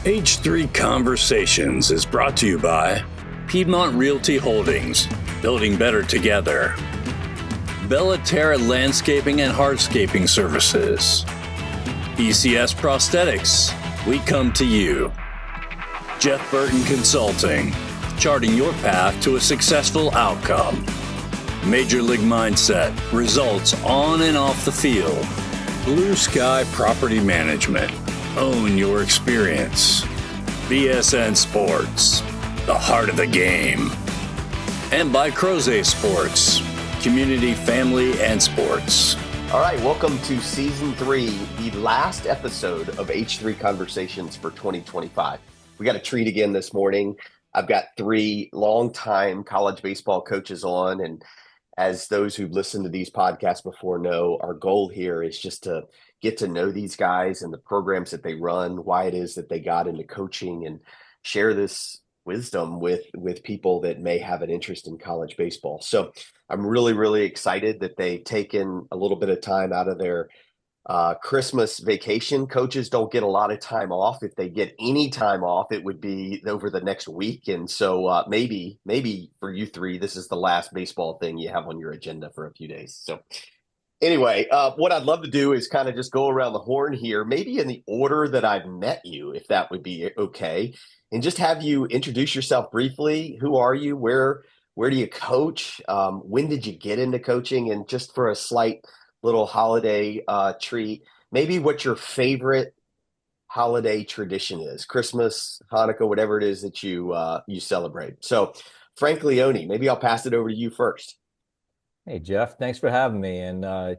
H3 Conversations is brought to you by Piedmont Realty Holdings, building better together. Bellaterra Landscaping and Hardscaping Services. ECS Prosthetics, we come to you. Jeff Burton Consulting, charting your path to a successful outcome. Major League Mindset, results on and off the field. Blue Sky Property Management, own your experience. BSN Sports, the heart of the game. And by Croze Sports, community, family, and sports. All right, welcome to Season 3, the last episode of H3 Conversations for 2025. We got a treat again this morning. I've got 3 longtime college baseball coaches on, and as those who've listened to these podcasts before know, our goal here is just to get to know these guys and the programs that they run, why it is that they got into coaching, and share this wisdom with people that may have an interest in college baseball. So I'm really, really excited that they've taken a little bit of time out of their Christmas vacation. Coaches don't get a lot of time off. If they get any time off, it would be over the next week. And so maybe for you 3, this is the last baseball thing you have on your agenda for a few days. So anyway, what I'd love to do is kind of just go around the horn here, maybe in the order that I've met you, if that would be okay, and just have you introduce yourself briefly. Who are you? Where do you coach? When did you get into coaching? And just for a slight little holiday treat, maybe what your favorite holiday tradition is: Christmas, Hanukkah, whatever it is that you celebrate. So Frank Leoni, maybe I'll pass it over to you first. Hey, Jeff, thanks for having me. And I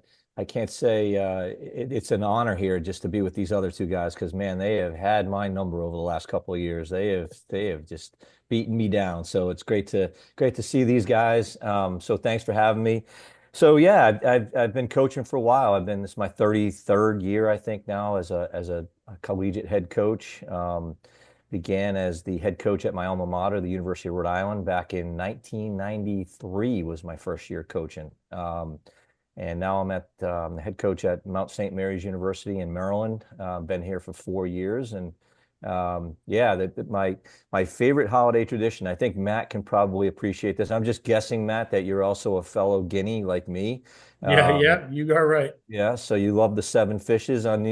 can't say it's an honor here just to be with these other 2 guys, because, man, they have had my number over the last couple of years. They have just beaten me down. So it's great to see these guys. So thanks for having me. So yeah, I've been coaching for a while. This is my 33rd year, I think, now as a collegiate head coach. Began as the head coach at my alma mater, the University of Rhode Island, back in 1993 was my first year coaching. And now I'm the head coach at Mount St. Mary's University in Maryland. Been here for 4 years. And my favorite holiday tradition, I think Matt can probably appreciate this. I'm just guessing, Matt, that you're also a fellow Guinea like me. Yeah, you are right. Yeah, so you love the 7 fishes on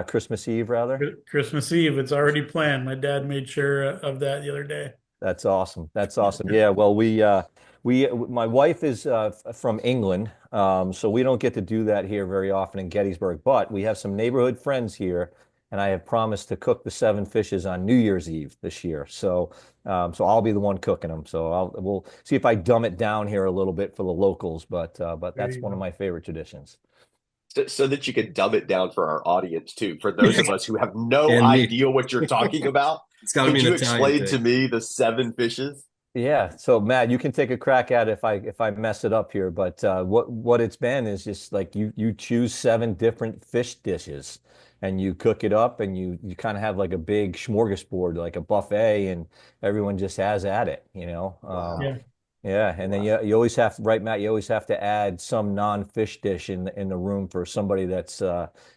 Christmas Eve, rather? Christmas Eve, it's already planned. My dad made sure of that the other day. That's awesome. Yeah, well, my wife is from England, so we don't get to do that here very often in Gettysburg, but we have some neighborhood friends here, and I have promised to cook the 7 fishes on New Year's Eve this year. So I'll be the one cooking them. So we'll see if I dumb it down here a little bit for the locals, but that's one of my favorite traditions. So that you could dumb it down for our audience too, for those of us who have no idea what you're talking about. It's got to be an Italian explain thing. to me the 7 fishes? Yeah. So Matt, you can take a crack at it if I mess it up here. But what it's been is just like you choose 7 different fish dishes, and you cook it up, and you kind of have like a big smorgasbord, like a buffet, and everyone just has at it, Wow. Yeah. And then you always have, right, Matt, you always have to add some non-fish dish in the room for somebody that's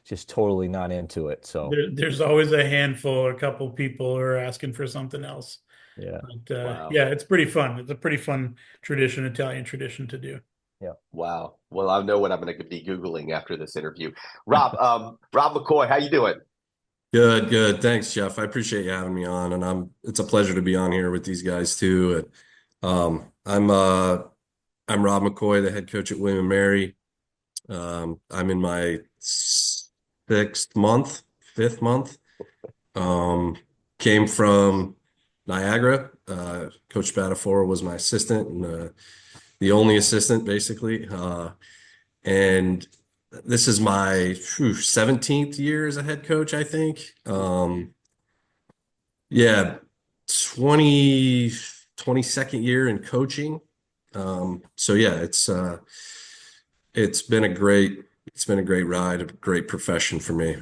just totally not into it. So There's always a handful, a couple people who are asking for something else. yeah. But, Wow. yeah, it's pretty fun. It's a pretty fun tradition, Italian tradition to do. Yeah. Wow. Well, I know what I'm going to be Googling after this interview. Rob McCoy, how you doing? Good. Thanks, Jeff. I appreciate you having me on, and it's a pleasure to be on here with these guys too. And I'm Rob McCoy, the head coach at William & Mary. I'm in my 5th month. Came from Niagara. Coach Spatafora was my assistant, and the only assistant, basically. And this is my 17th year as a head coach, I think. 22nd year in coaching. So yeah, it's been a great ride, a great profession for me.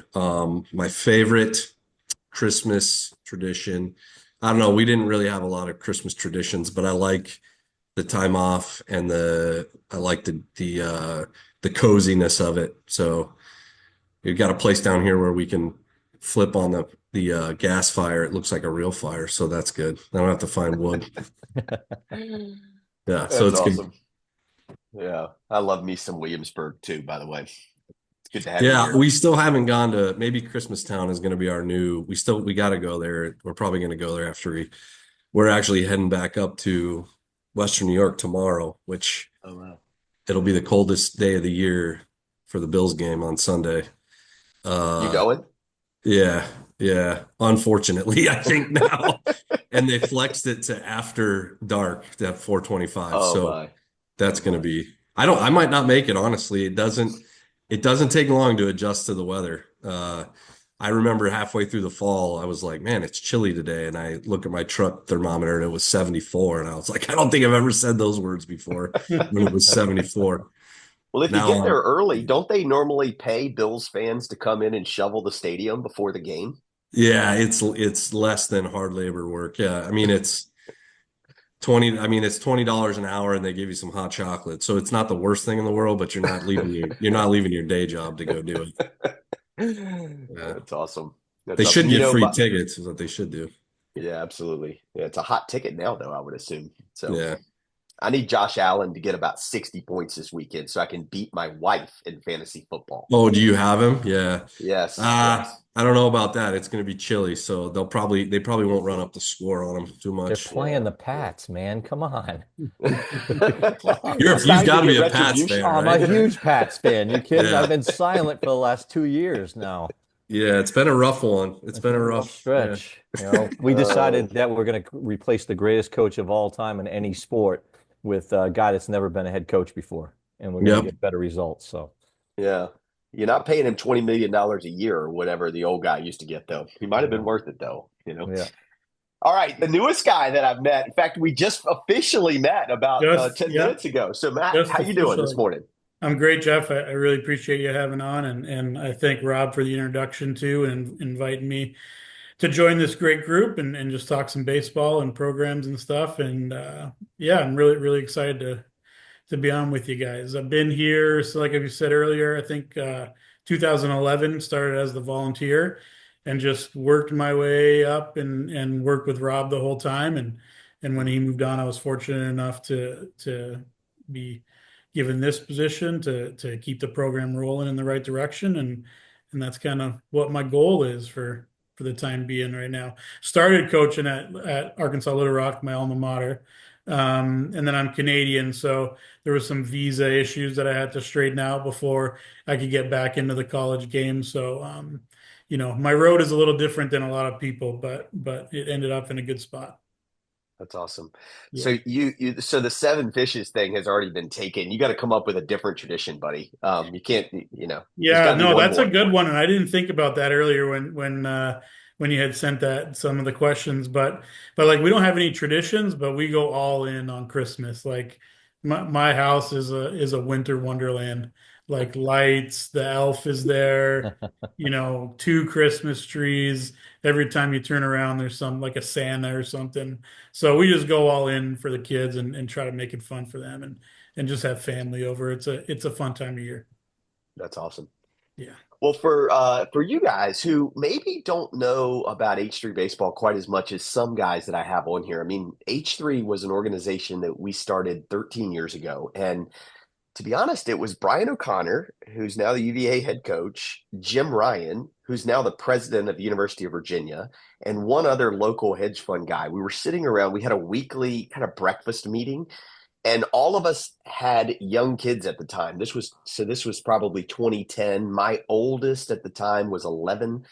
My favorite Christmas tradition, I don't know, we didn't really have a lot of Christmas traditions, but I like the time off, and I like the coziness of it. So we've got a place down here where we can flip on the gas fire, it looks like a real fire, so that's good. I don't have to find wood. Yeah, so That's it's good. awesome. Yeah, I love me some Williamsburg too, by the way. It's good to have you Yeah, here. we still haven't gone to, maybe Christmastown is going to be our new. We got to go there. We're probably going to go there after we're actually heading back up to Western New York tomorrow, which Oh wow. it'll be the coldest day of the year for the Bills game on Sunday. You Uh, going? yeah, yeah. Unfortunately, I think now, and they flexed it to after dark at 4:25. Oh So my. that's Oh going to my. be. I might not make it, honestly. It doesn't take long to adjust to the weather. I remember halfway through the fall, I was like, man, it's chilly today. And I look at my truck thermometer and it was 74. And I was like, I don't think I've ever said those words before when it was 74. Well, if you Now get there early, don't they normally pay Bills fans to come in and shovel the stadium before the game? yeah, it's less than hard labor work. Yeah. I mean, it's $20 an hour and they give you some hot chocolate. So it's not the worst thing in the world, but you're not leaving your day job to go do it. Yeah. That's awesome. They That's should awesome. give free tickets is what they should do. Yeah, absolutely. Yeah, it's a hot ticket now, though, I would assume. So Yeah. I need Josh Allen to get about 60 points this weekend so I can beat my wife in fantasy football. Oh, do you have him? Yeah. Yes. Yes. I don't know about that. It's going to be chilly, so they probably won't run up the score on him too They're much. playing the Pats, man. Come on. It's You've time got to be get a Pats retribution. fan, Oh, I'm right? a huge Pats fan. You kidding? Yeah. I've been silent for the last 2 years now. Yeah, it's been a rough one. It's been a rough yeah. stretch. We decided that we're going to replace the greatest coach of all time in any sport with a guy that's never been a head coach before, and we're going to Yep. get better results. So, Yeah. You're not paying him $20 million a year or whatever the old guy used to get, though. He might have been worth it, though. yeah. All right. The newest guy that I've met. In fact, we just officially met about 10 minutes ago. So, Matt, how you doing this morning? I'm great, Jeff. I really appreciate you having on, and I thank Rob for the introduction too, and inviting me to join this great group and just talk some baseball and programs and stuff. And yeah, I'm really, really excited to be on with you guys. I've been here, so like I said earlier, I think 2011 started as the volunteer and just worked my way up and worked with Rob the whole time. And when he moved on, I was fortunate enough to be given this position to keep the program rolling in the right direction. And that's kind of what my goal is for the time being right now. Started coaching at Arkansas Little Rock, my alma mater. And then I'm Canadian, so there was some visa issues that I had to straighten out before I could get back into the college game. So, my road is a little different than a lot of people, but it ended up in a good spot. That's awesome. Yeah. So so the seven fishes thing has already been taken. You got to come up with a different tradition, buddy. You can't, Yeah, no, that's more. a good one, and I didn't think about that earlier when you had sent that some of the questions, but like we don't have any traditions, but we go all in on Christmas. Like my house is a winter wonderland. Like lights, the elf is there, 2 Christmas trees. Every time you turn around, there's some like a Santa or something. So we just go all in for the kids and try to make it fun for them and just have family over. It's a fun time of year. That's awesome. Yeah. Well, for you guys who maybe don't know about H3 Baseball quite as much as some guys that I have on here, I mean, H3 was an organization that we started 13 years ago. And to be honest, it was Brian O'Connor, who's now the UVA head coach, Jim Ryan, who's now the president of the University of Virginia, and one other local hedge fund guy. We were sitting around, we had a weekly kind of breakfast meeting. And all of us had young kids at the time. This was probably 2010. My oldest at the time was 11.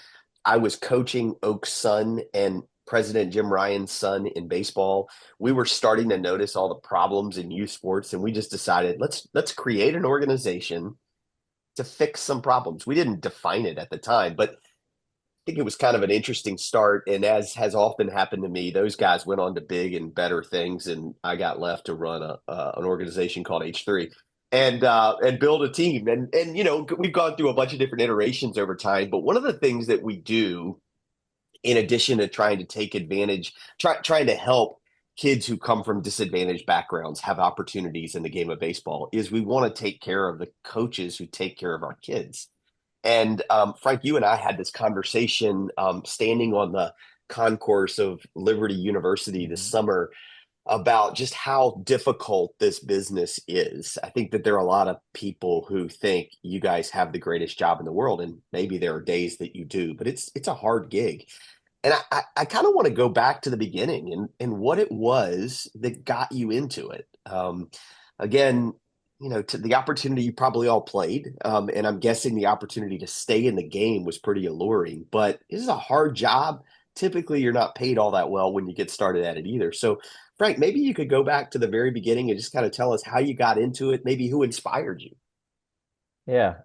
I was coaching Oak's son and President Jim Ryan's son in baseball. We were starting to notice all the problems in youth sports, and we just decided let's create an organization to fix some problems. We didn't define it at the time, but I think it was kind of an interesting start. And as has often happened to me, those guys went on to big and better things, and I got left to run an organization called H3 and build a team. And we've gone through a bunch of different iterations over time. But one of the things that we do, in addition to trying to take advantage, trying to help kids who come from disadvantaged backgrounds have opportunities in the game of baseball, is we want to take care of the coaches who take care of our kids. And Frank, you and I had this conversation standing on the concourse of Liberty University this Mhm. summer about just how difficult this business is. I think that there are a lot of people who think you guys have the greatest job in the world, and maybe there are days that you do, but it's a hard gig. And I kind of want to go back to the beginning and what it was that got you into it. Again, to the opportunity you probably all played, and I'm guessing the opportunity to stay in the game was pretty alluring. But this is a hard job. Typically, you're not paid all that well when you get started at it either. So, Frank, maybe you could go back to the very beginning and just kind of tell us how you got into it, maybe who inspired you. Yeah.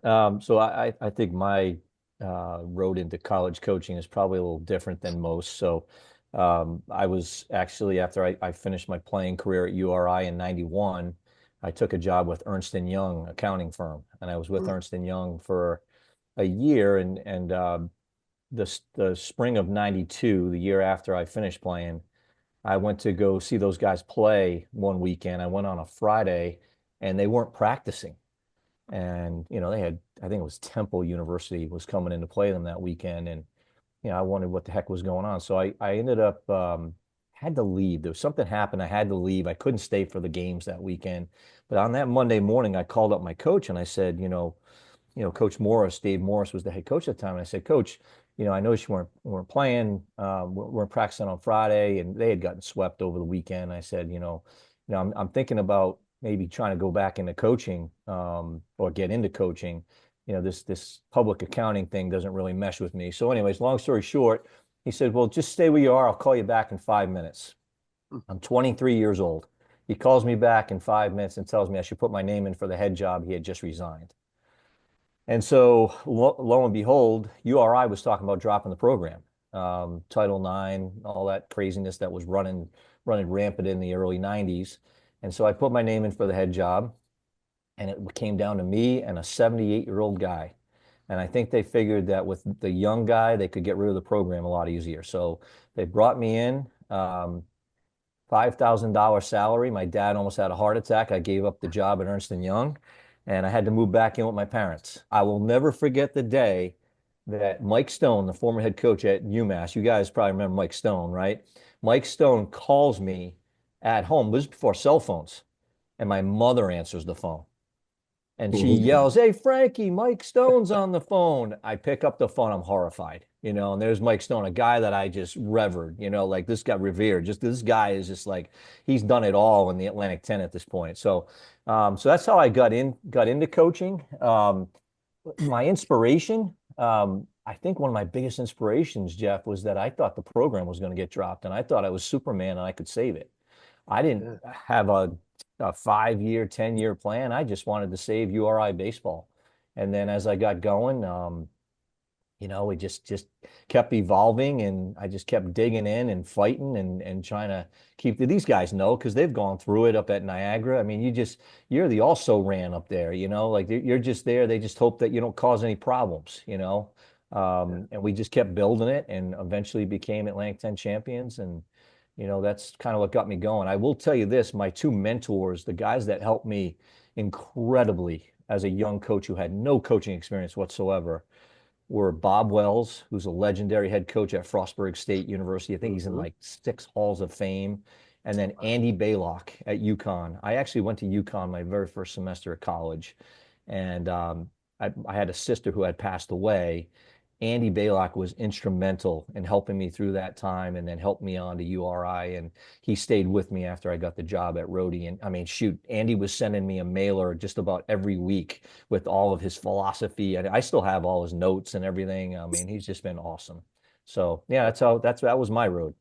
So I think my road into college coaching is probably a little different than most. So I was actually, after I finished my playing career at URI in 91, I took a job with Ernst& Young accounting firm. And I was with Mm, Ernst& Young for a year. And the spring of 92, the year after I finished playing, I went to go see those guys play one weekend. I went on a Friday and they weren't practicing. And, they had, I think it was Temple University was coming in to play them that weekend. And, I wondered what the heck was going on. So I ended up, had to leave. There was something happened. I had to leave. I couldn't stay for the games that weekend. But on that Monday morning, I called up my coach and I said, Coach Morris, Dave Morris was the head coach at the time. And I said, Coach, I noticed you weren't playing, weren't practicing on Friday, and they had gotten swept over the weekend. I said, I'm thinking about maybe trying to go back into coaching, or get into coaching. This public accounting thing doesn't really mesh with me. So, anyways, long story short, he said, well, just stay where you are. I'll call you back in 5 minutes. mm, I'm 23 years old. He calls me back in 5 minutes and tells me I should put my name in for the head job. He had just resigned. And so lo and behold, URI was talking about dropping the program. Title IX, all that craziness that was running rampant in the early 90s. And so I put my name in for the head job, and it came down to me and a 78-year-old guy. And I think they figured that with the young guy, they could get rid of the program a lot easier. So they brought me in. $5,000 salary. My dad almost had a heart attack. I gave up the job at Ernst& Young, and I had to move back in with my parents. I will never forget the day that Mike Stone, the former head coach at UMass, you guys probably remember Mike Stone, right? Mike Stone calls me at home. This was before cell phones, and my mother answers the phone. And she Mhm. yells, "Hey, Frankie, Mike Stone's on the phone." I pick up the phone. I'm horrified, and there's Mike Stone, a guy that I just revered, like this guy revered. Just this guy is just like, he's done it all in the Atlantic 10 at this point. So that's how I got into coaching. My inspiration, I think one of my biggest inspirations, Jeff, was that I thought the program was going to get dropped and I thought I was Superman and I could save it. I didn't yeah. have a 5-year, 10-year plan. I just wanted to save URI baseball. And then as I got going, we just kept evolving, and I just kept digging in and fighting and trying to keep these guys know, because they've gone through it up at Niagara. I mean, you're the also ran up there, like you're just there. They just hope that you don't cause any problems. Yeah. And we just kept building it and eventually became Atlantic 10 champions. And, that's kind of what got me going. I will tell you this, my two mentors, the guys that helped me incredibly as a young coach who had no coaching experience whatsoever, were Bob Wells, who's a legendary head coach at Frostburg State University. I think he's in Hmm. like 6 halls of fame. And then Wow. Andy Baylock at UConn. I actually went to UConn my very first semester at college. And I had a sister who had passed away. Andy Baylock was instrumental in helping me through that time and then helped me on to URI. And he stayed with me after I got the job at Rhody. And I mean, shoot, Andy was sending me a mailer just about every week with all of his philosophy. And I still have all his notes and everything. I mean, he's just been awesome. So yeah, that was my road.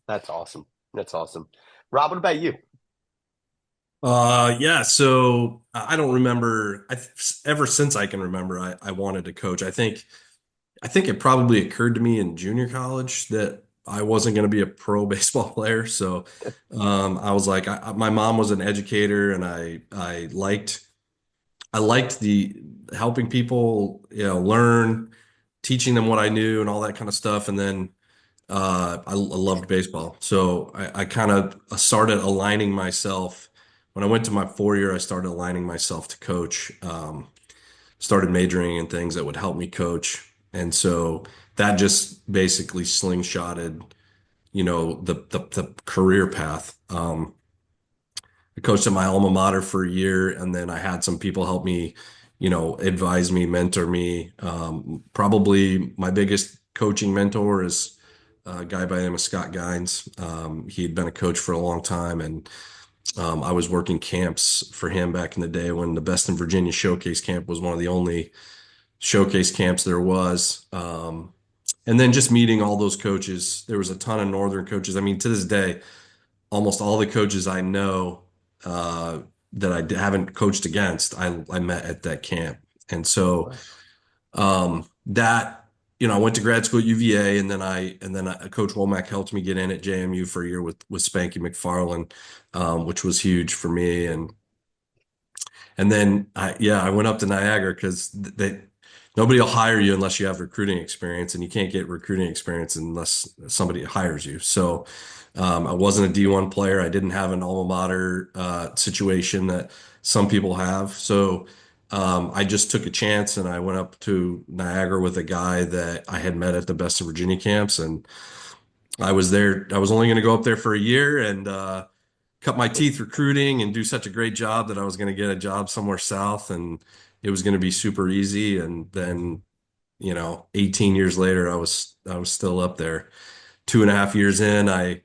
That's awesome. That's awesome. Rob, what about you? Yeah, so I don't remember. Ever since I can remember, I wanted to coach. I think it probably occurred to me in junior college that I wasn't going to be a pro baseball player. So I was like, my mom was an educator, and I liked the helping people, learn, teaching them what I knew, and all that kind of stuff. And then I loved baseball, so I kind of started aligning myself. When I went to my 4 year, I started aligning myself to coach. started majoring in things that would help me coach. And so that just basically slingshotted, the career path. I coached at my alma mater for a year, and then I had some people help me, advise me, mentor me. Probably my biggest coaching mentor is a guy by the name of Scott Gines. He had been a coach for a long time, and I was working camps for him back in the day when the Best in Virginia Showcase Camp was one of the only showcase camps there was. And then just meeting all those coaches. There was a ton of Northern coaches. I mean, to this day, almost all the coaches I know uh, that haven't coached against, I met at that camp. And so that, I went to grad school at UVA, and then Coach Womack helped me get in at JMU for a year with Spanky McFarland, which was huge for me. And then I went up to Niagara because nobody will hire you unless you have recruiting experience, and you can't get recruiting experience unless somebody hires you. So I wasn't a D1 player. I didn't have an alma mater situation that some people have. So I just took a chance, and I went up to Niagara with a guy that I had met at the Best of Virginia camps, and I was there. I was only going to go up there for a year and cut my teeth recruiting and do such a great job that I was going to get a job somewhere south, and it was going to be super easy. And then, 18 years later, I was still up there. 2.5 years in, I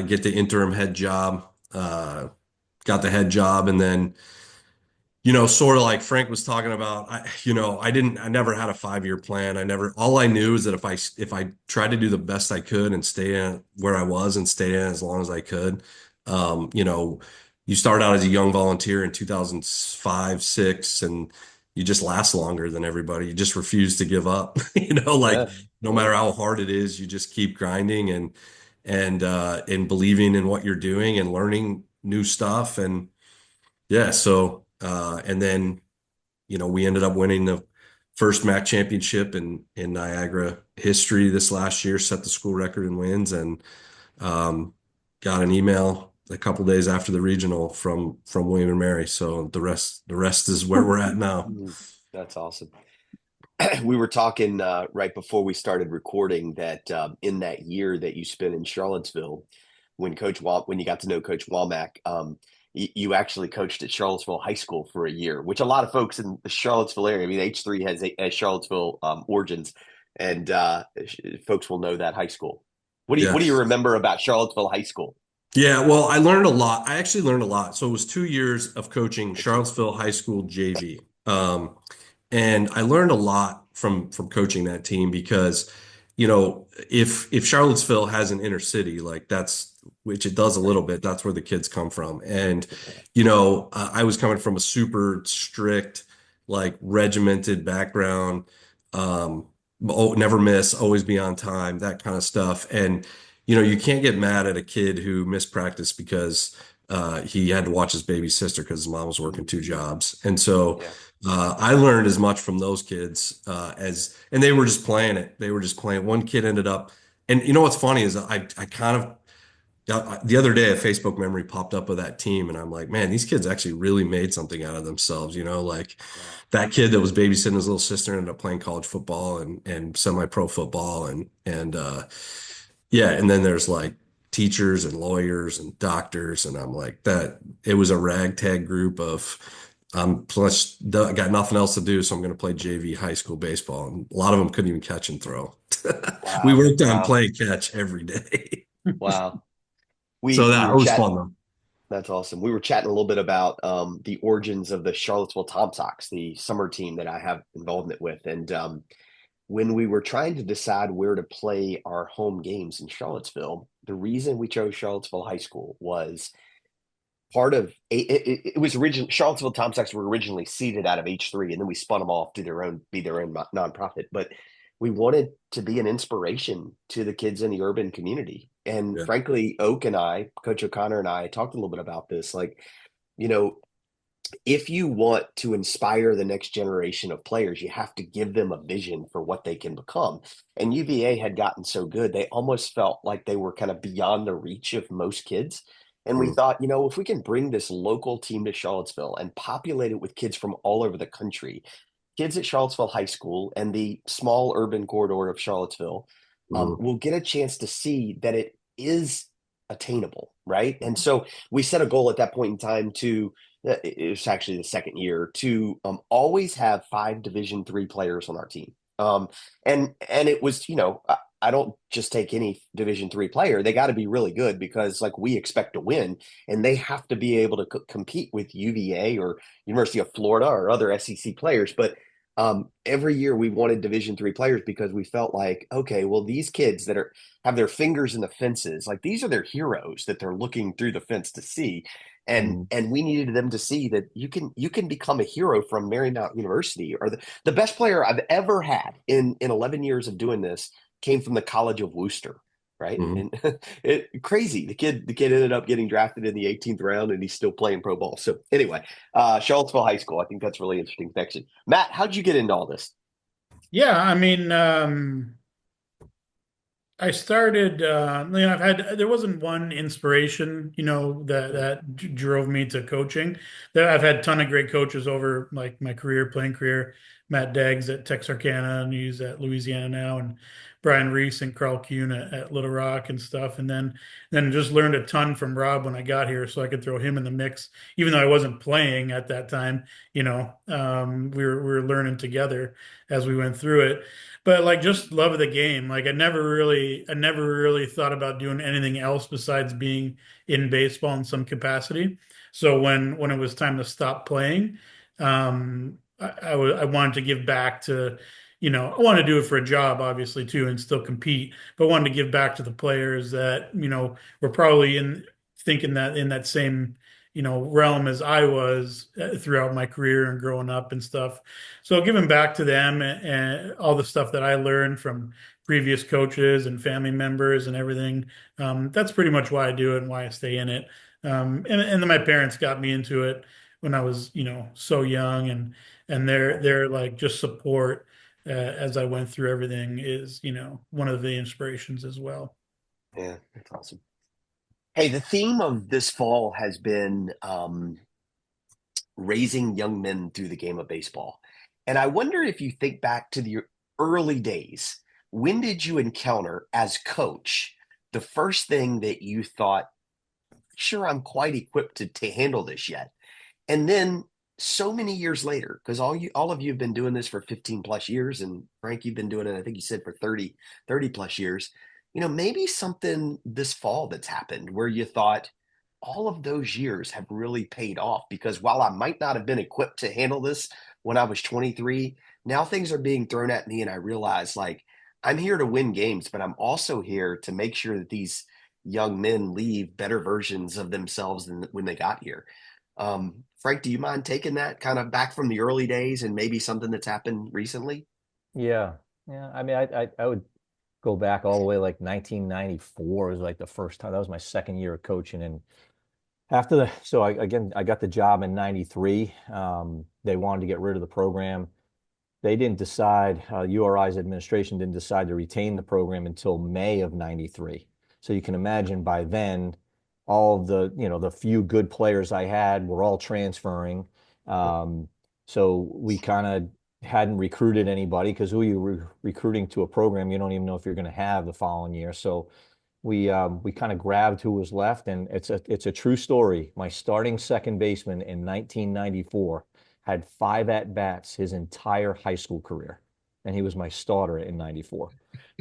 get the interim head job, got the head job, and then sort of like Frank was talking about, I never had a 5-year plan. All I knew is that if I tried to do the best I could and stay in where I was and stay in as long as I could, you start out as a young volunteer in 2005, six, and you just last longer than everybody. You just refuse to give up, like Yeah. no matter how hard it is, you just keep grinding and believing in what you're doing and learning new stuff. And yeah, so and then we ended up winning the first MAC championship in Niagara history this last year, set the school record in wins, and got an email a couple days after the regional from William and Mary. So the rest is where we're at now. That's awesome. We were talking right before we started recording that in that year that you spent in Charlottesville, when when you got to know Coach Womack, you actually coached at Charlottesville High School for a year, which a lot of folks in the Charlottesville area, I mean, H3 has Charlottesville origins, and folks will know that high school. What Yeah. do you remember about Charlottesville High School? Yeah, well, I learned a lot. I actually learned a lot. So it was 2 years of coaching Charlottesville High School JV. And I learned a lot from coaching that team because, if Charlottesville has an inner city, like which it does a little bit, that's where the kids come from. And, I was coming from a super strict, like regimented background, never miss, always be on time, that kind of stuff. And, you can't get mad at a kid who missed practice because he had to watch his baby sister because his mom was working 2 jobs. And so I learned as much from those kids and they were just playing it. They were just playing. One kid ended up, and what's funny is I kind of, the other day a Facebook memory popped up of that team, and I'm like, man, these kids actually really made something out of themselves. Like that kid that was babysitting his little sister ended up playing college football and semi-pro football, and yeah, and then there's like teachers and lawyers and doctors, and I'm like that. It was a ragtag group of. Plus, I got nothing else to do, so I'm going to play JV high school baseball. And a lot of them couldn't even catch and throw. We worked on play catch every day. Wow. So We that were was chatting. fun though. That's awesome. We were chatting a little bit about the origins of the Charlottesville Tom Sox, the summer team that I have involvement with. And when we were trying to decide where to play our home games in Charlottesville, the reason we chose Charlottesville High School was part of it was originally Charlottesville Tom Sox were originally seeded out of H3, and then we spun them off to be their own nonprofit. But we wanted to be an inspiration to the kids in the urban community. And frankly, Coach O'Connor and I talked a little bit about this. Like, if you want to inspire the next generation of players, you have to give them a vision for what they can become. And UVA had gotten so good, they almost felt like they were kind of beyond the reach of most kids. And we thought, if we can bring this local team to Charlottesville and populate it with kids from all over the country, kids at Charlottesville High School and the small urban corridor of Charlottesville Mhm. will get a chance to see that it is attainable, right? And so we set a goal at that point in time to it was actually the second year to always have 5 Division III players on our team. And it was, I don't just take any Division III player. They got to be really good because like we expect to win, and they have to be able to compete with UVA or University of Florida or other SEC players. But every year we wanted Division III players because we felt like, okay, well, these kids that have their fingers in the fences, like these are their heroes that they're looking through the fence to see. And Mhm. and we needed them to see that you can become a hero from Marymount University. Or the best player I've ever had in 11 years of doing this came from the College of Worcester, right? Mhm. And crazy. The kid ended up getting drafted in the 18th round, and he's still playing pro ball. So anyway, Charlottesville High School. I think that's a really interesting connection. Matt, how'd you get into all this? Yeah, I mean, I started, there wasn't one inspiration, that drove me to coaching. I've had a ton of great coaches over like my playing career. Matt Deggs at Texarkana, and he's at Louisiana now, and Brian Reese and Carl Kuhn at Little Rock and stuff. And then just learned a ton from Rob when I got here, so I could throw him in the mix, even though I wasn't playing at that time. We were learning together as we went through it, but like just love of the game. Like I never really thought about doing anything else besides being in baseball in some capacity. So when it was time to stop playing, I wanted to give back to, I wanted to do it for a job, obviously too, and still compete, but wanted to give back to the players that, were probably in thinking that in that same, realm as I was throughout my career and growing up and stuff. So giving back to them and all the stuff that I learned from previous coaches and family members and everything, that's pretty much why I do it and why I stay in it. And then my parents got me into it when I was, so young, and their like just support as I went through everything is, one of the inspirations as well. Yeah, that's awesome. Hey, the theme of this fall has been raising young men through the game of baseball. And I wonder if you think back to the early days, when did you encounter as coach the first thing that you thought, sure, I'm quite equipped to handle this yet? And then so many years later, because all of you have been doing this for 15 plus years, and Frank, you've been doing it, I think you said for 30 plus years, maybe something this fall that's happened where you thought all of those years have really paid off because while I might not have been equipped to handle this when I was 23, now things are being thrown at me and I realize like I'm here to win games, but I'm also here to make sure that these young men leave better versions of themselves than when they got here. Frank, do you mind taking that kind of back from the early days and maybe something that's happened recently? Yeah. Yeah. I mean, I would go back all the way like 1994 was like the first time. That was my second year of coaching. And I got the job in 93. They wanted to get rid of the program. They didn't decide, URI's administration didn't decide to retain the program until May of 93. So you can imagine by then, all of the few good players I had were all transferring. Um, so we kind of hadn't recruited anybody because who you recruiting to a program you don't even know if you're going to have the following year. So we kind of grabbed who was left, and it's a true story. My starting second baseman in 1994 had 5 at-bats his entire high school career, and he was my starter in 94.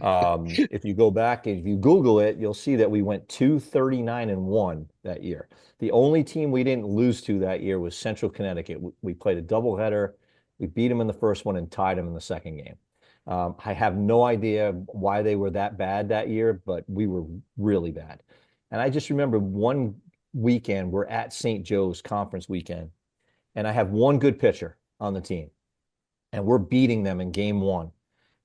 If you go back and if you Google it, you'll see that we went 239-1 that year. The only team we didn't lose to that year was Central Connecticut. We played a doubleheader. We beat them in the first one and tied them in the second game. I have no idea why they were that bad that year, but we were really bad. And I just remember one weekend, we're at St. Joe's conference weekend, and I have one good pitcher on the team, and we're beating them in game one.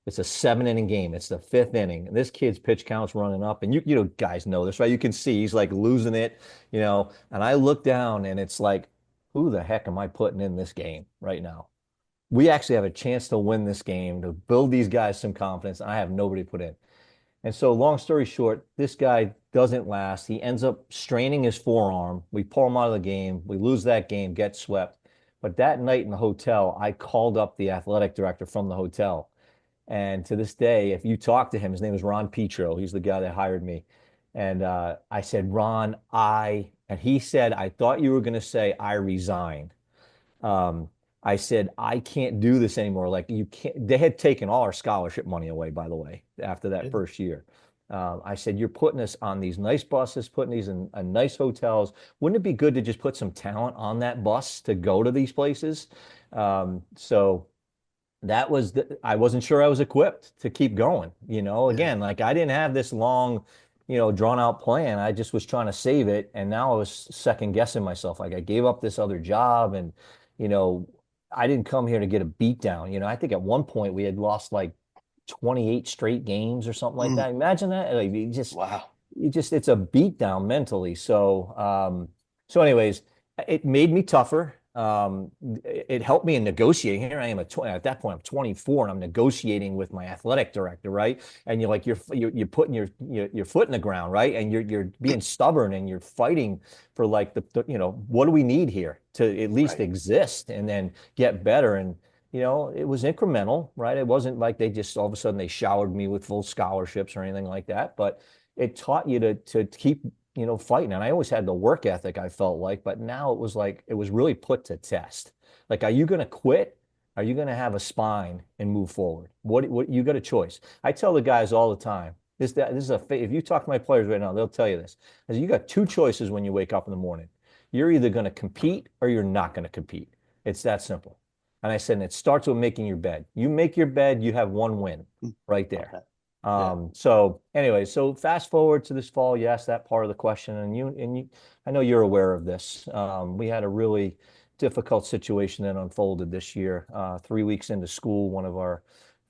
It's a 7 inning game. It's the fifth inning. And this kid's pitch count's running up. And you guys know this, right? You can see he's like losing it, And I look down and it's like, who the heck am I putting in this game right now? We actually have a chance to win this game, to build these guys some confidence. I have nobody to put in. And so, long story short, this guy doesn't last. He ends up straining his forearm. We pull him out of the game. We lose that game, get swept. But that night in the hotel, I called up the athletic director from the hotel. And to this day, if you talk to him, his name is Ron Petro. He's the guy that hired me. And I said, Ron, and he said, I thought you were going to say, I resign. Um, I said, I can't do this anymore. Like, you can't, they had taken all our scholarship money away, by the way, after that first year. I said, you're putting us on these nice buses, putting these in nice hotels. Wouldn't it be good to just put some talent on that bus to go to these places? So that was I wasn't sure I was equipped to keep going. Again, like I didn't have this long, drawn out plan. I just was trying to save it. And now I was second guessing myself. Like I gave up this other job and, you know, I didn't come here to get a beat down. I think at one point we had lost like 28 straight games or something like that. Imagine that. Like Wow. it's a beat down mentally. So anyways, it made me tougher. It helped me in negotiating. Here I am at that point, I'm 24 and I'm negotiating with my athletic director, right? And you're putting your foot in the ground, right? And you're being stubborn and you're fighting for like what do we need here to at least exist and then get better. And it was incremental, right? It wasn't like they just all of a sudden they showered me with full scholarships or anything like that, but it taught you to keep fighting. And I always had the work ethic, I felt like, but now it was like it was really put to test. Like, are you going to quit? Are you going to have a spine and move forward? What you got a choice. I tell the guys all the time, if you talk to my players right now, they'll tell you this. I said, you got two choices when you wake up in the morning. You're either going to compete or you're not going to compete. It's that simple. And I said, and it starts with making your bed. You make your bed, you have one win right there. Okay. So anyway, so fast forward to this fall, you asked that part of the question, and I know you're aware of this. We had a really difficult situation that unfolded this year. 3 weeks into school, one of our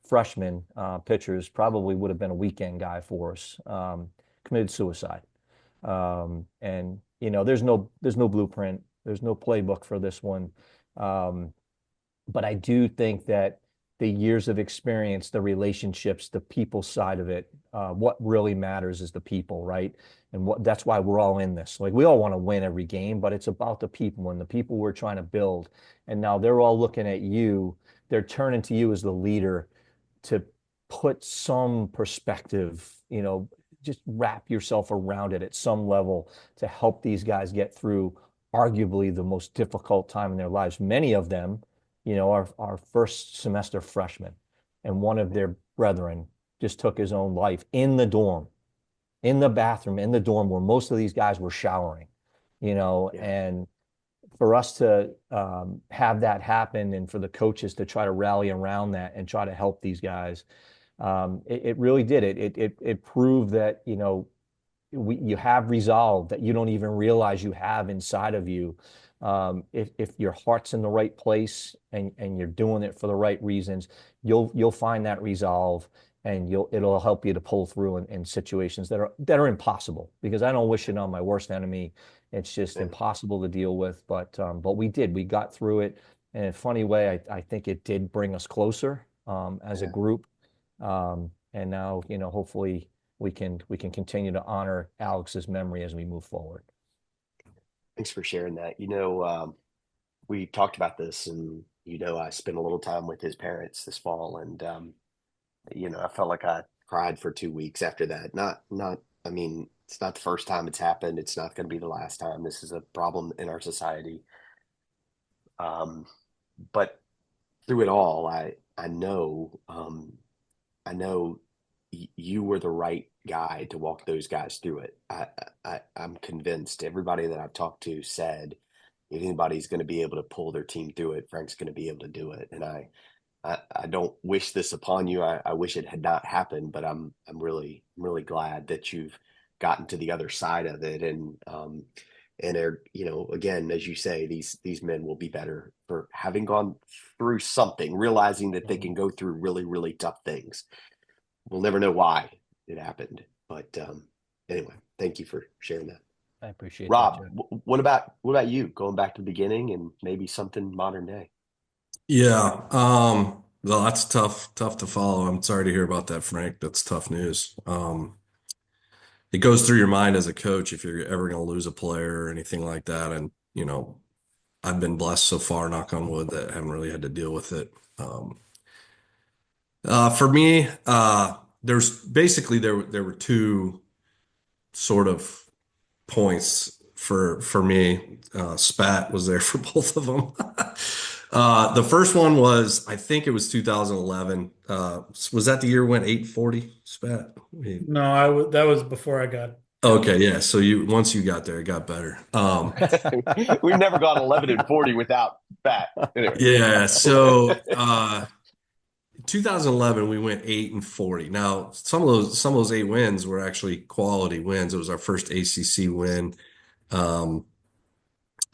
freshman pitchers probably would have been a weekend guy for us, committed suicide. And there's no blueprint, there's no playbook for this one. But I do think that the years of experience, the relationships, the people side of it, what really matters is the people, right? And that's why we're all in this. Like we all want to win every game, but it's about the people and the people we're trying to build. And now they're all looking at you. They're turning to you as the leader to put some perspective, just wrap yourself around it at some level to help these guys get through arguably the most difficult time in their lives. Many of them, our first semester freshmen, and one of their brethren just took his own life in the dorm, in the bathroom, in the dorm where most of these guys were showering, and for us to have that happen and for the coaches to try to rally around that and try to help these guys, it really did. It proved that, you have resolve that you don't even realize you have inside of you. If your heart's in the right place and you're doing it for the right reasons, you'll find that resolve and it'll help you to pull through in situations that are impossible, because I don't wish it on my worst enemy. It's just impossible to deal with. But we got through it in a funny way. I think it did bring us closer as a group. And now, hopefully we can continue to honor Alex's memory as we move forward. Thanks for sharing that. We talked about this and, I spent a little time with his parents this fall and, I felt like I cried for 2 weeks after that. I mean, it's not the first time it's happened. It's not going to be the last time. This is a problem in our society. But through it all, I know you were the right guy to walk those guys through it. I'm convinced everybody that I've talked to said if anybody's going to be able to pull their team through it, Frank's going to be able to do it. And I don't wish this upon you. I wish it had not happened, but I'm really glad that you've gotten to the other side of it. And they're, again, as you say, these men will be better for having gone through something, realizing that they can go through really, really tough things. We'll never know why it happened, but anyway, thank you for sharing that. I appreciate Rob, that, what about you, going back to the beginning and maybe something modern day? Yeah. Well, that's tough to follow. I'm sorry to hear about that, Frank. That's tough news. It goes through your mind as a coach if you're ever going to lose a player or anything like that. And, I've been blessed so far, knock on wood, that I haven't really had to deal with it. For me, there were two sort of points for me. Spat was there for both of them. The first one was, I think it was 2011. Was that the year when 840 Spat? No, that was before I got Okay, there. yeah. So once you got there, it got better. We've never gone 11-40 without that. Anyway. Yeah. So 2011, we went 8-40. Now, some of those 8 wins were actually quality wins. It was our first ACC win um,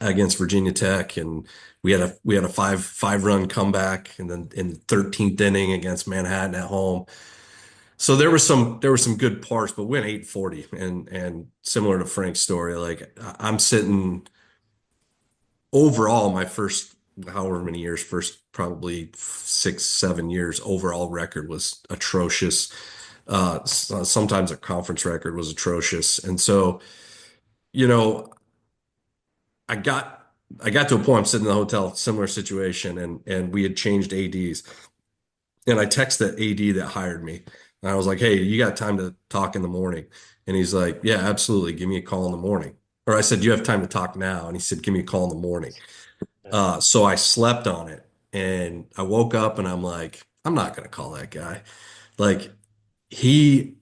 against Virginia Tech, and we had a five run comeback, and then in the 13th inning against Manhattan at home. So there were some good parts, but we went 8-40, and similar to Frank's story, like I'm sitting overall my first however many years, first probably 6, 7 years, overall record was atrocious. Sometimes a conference record was atrocious. And so, you know, I got I got to a point, I'm sitting in the hotel, similar situation, and we had changed ADs. And I texted the AD that hired me. And I was like, hey, you got time to talk in the morning? And he's like, yeah, absolutely. Give me a call in the morning. Or I said, you have time to talk now? And he said, give me a call in the morning. So I slept on it, and I woke up and I'm like, I'm not going to call that guy. Like he,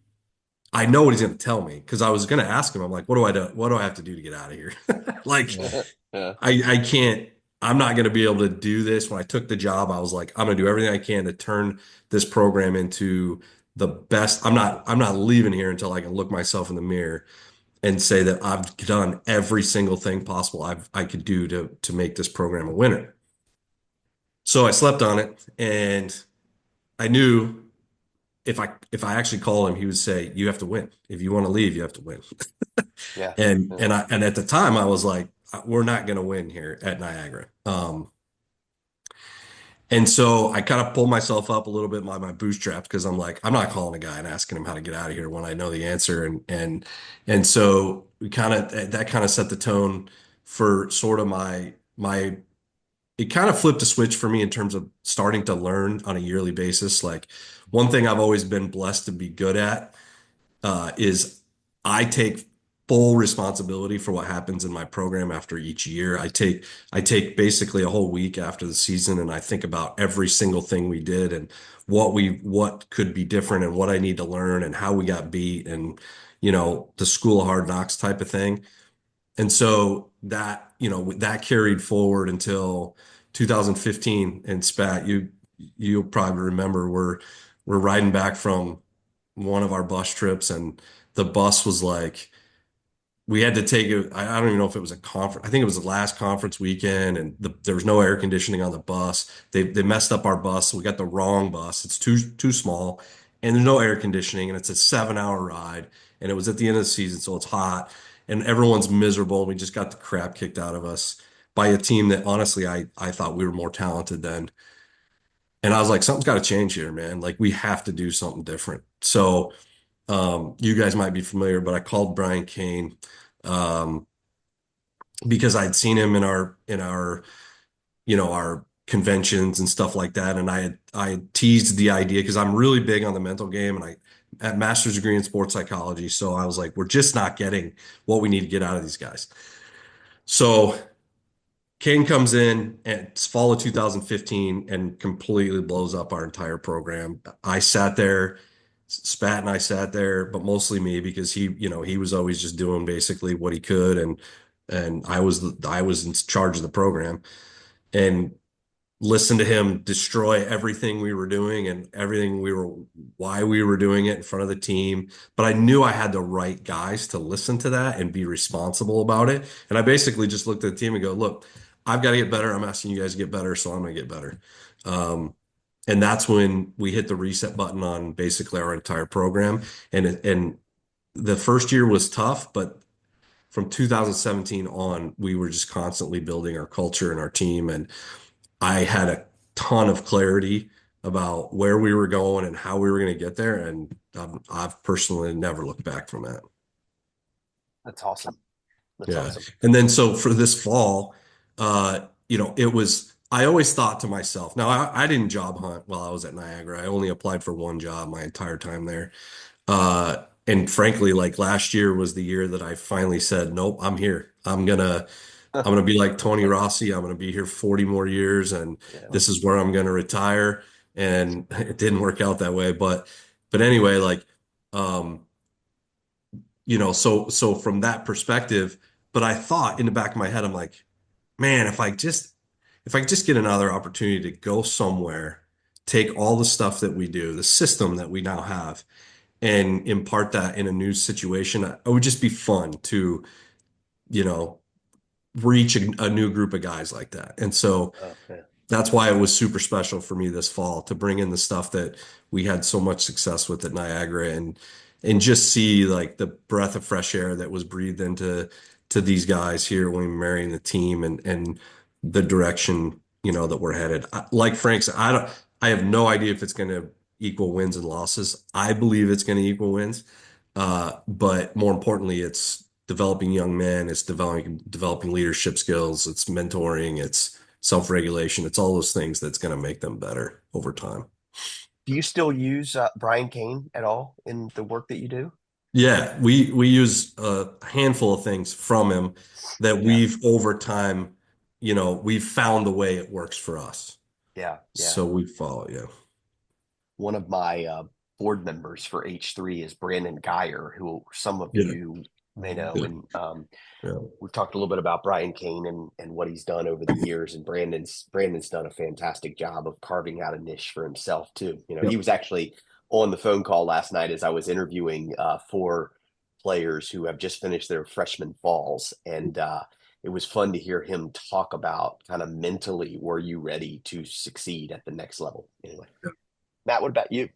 I know what he's going to tell me, because I was going to ask him. I'm like, what do I do? What do I have to do to get out of here? Like Yeah. I can't, I'm not going to be able to do this. When I took the job, I was like, I'm going to do everything I can to turn this program into the best. I'm not leaving here until I can look myself in the mirror and say that I've done every single thing possible I could do to make this program a winner. So I slept on it, and I knew if I actually call him, he would say, "You have to win. If you want to leave, you have to win." Yeah. And at the time, I was like, "We're not going to win here at Niagara." And so I kind of pulled myself up a little bit by my bootstraps, because I'm like, I'm not calling a guy and asking him how to get out of here when I know the answer. And so that kind of set the tone for sort of my it kind of flipped a switch for me in terms of starting to learn on a yearly basis. Like, one thing I've always been blessed to be good at is I take full responsibility for what happens in my program after each year. I take basically a whole week after the season, and I think about every single thing we did, and what could be different, and what I need to learn, and how we got beat, and the school of hard knocks type of thing. And so that carried forward until 2015. And Spat, you'll probably remember, we're riding back from one of our bus trips, and the bus was like, we had to take it. I don't even know if it was a conference. I think it was the last conference weekend, and there was no air conditioning on the bus. They messed up our bus. So we got the wrong bus. It's too small, and there's no air conditioning, and it's a 7 hour ride, and it was at the end of the season, so it's hot, and everyone's miserable. We just got the crap kicked out of us by a team that honestly I thought we were more talented than. And I was like, something's got to change here, man. Like, we have to do something different. So you guys might be familiar, but I called Brian Kane, um, because I'd seen him in our conventions and stuff like that, and I had teased the idea, because I'm really big on the mental game, and I had master's degree in sports psychology. So I was like, we're just not getting what we need to get out of these guys. So Kane comes in and it's fall of 2015 and completely blows up our entire program. I sat there, Spat and I sat there, but mostly me, because he was always just doing basically what he could, and I was in charge of the program, and listened to him destroy everything we were doing, and why we were doing it in front of the team. But I knew I had the right guys to listen to that and be responsible about it. And I basically just looked at the team and go, look, I've got to get better. I'm asking you guys to get better, so I'm going to get better. And that's when we hit the reset button on basically our entire program. And the first year was tough, but from 2017 on, we were just constantly building our culture and our team. And I had a ton of clarity about where we were going and how we were going to get there. And I've personally never looked back from that. That's awesome. That's Yeah. awesome. And then so for this fall, I always thought to myself, now I didn't job hunt while I was at Niagara. I only applied for one job my entire time there. And frankly, like last year was the year that I finally said, nope, I'm here. I'm gonna be like Tony Rossi. I'm gonna be here 40 more years, and Yeah. this is where I'm gonna retire. And it didn't work out that way, but anyway, like, um, so from that perspective, but I thought in the back of my head, I'm like, man, if I just get another opportunity to go somewhere, take all the stuff that we do, the system that we now have, and impart that in a new situation, it would just be fun to, you know, reach a new group of guys like that. And so Oh, yeah. that's why it was super special for me this fall to bring in the stuff that we had so much success with at Niagara, and just see like the breath of fresh air that was breathed into these guys here when we're marrying the team, and the direction, that we're headed. Like Frank said, I have no idea if it's going to equal wins and losses. I believe it's going to equal wins. But more importantly, it's developing young men, it's developing leadership skills, it's mentoring, it's self-regulation, it's all those things that's going to make them better over time. Do you still use Brian Kane at all in the work that you do? Yeah, we use a handful of things from him that Yeah. we've over time, we've found the way it works for us. Yeah. Yeah. So we follow, yeah. One of my board members for H3 is Brandon Geyer, who some of Yeah. you may know. Yeah. And Yeah. we've talked a little bit about Brian Kane and what he's done over the years. And Brandon's done a fantastic job of carving out a niche for himself too. Yeah. He was actually on the phone call last night as I was interviewing 4 players who have just finished their freshman falls. And it was fun to hear him talk about kind of mentally, were you ready to succeed at the next level? Anyway, Matt, what about you?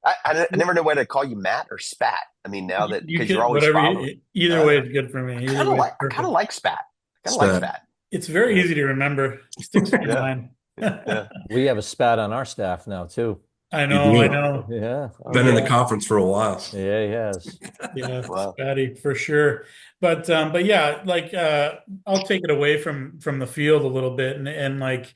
I never know whether to call you Matt or Spat. I mean, now that You because you're can always whatever. following. Either way is good for me. I Either kind of way is like I kind of perfect. like Spat. I kind of like Spat. Spat. It's very Yeah. easy to remember. Sticks in your Yeah. mind. Yeah. We have a spat on our staff now too. I You know. do. I know. Yeah. Been in the Yeah. conference for a while. Yeah, he has. Yeah, Wow. Spatty for sure. But yeah, like I'll take it away from the field a little bit, and like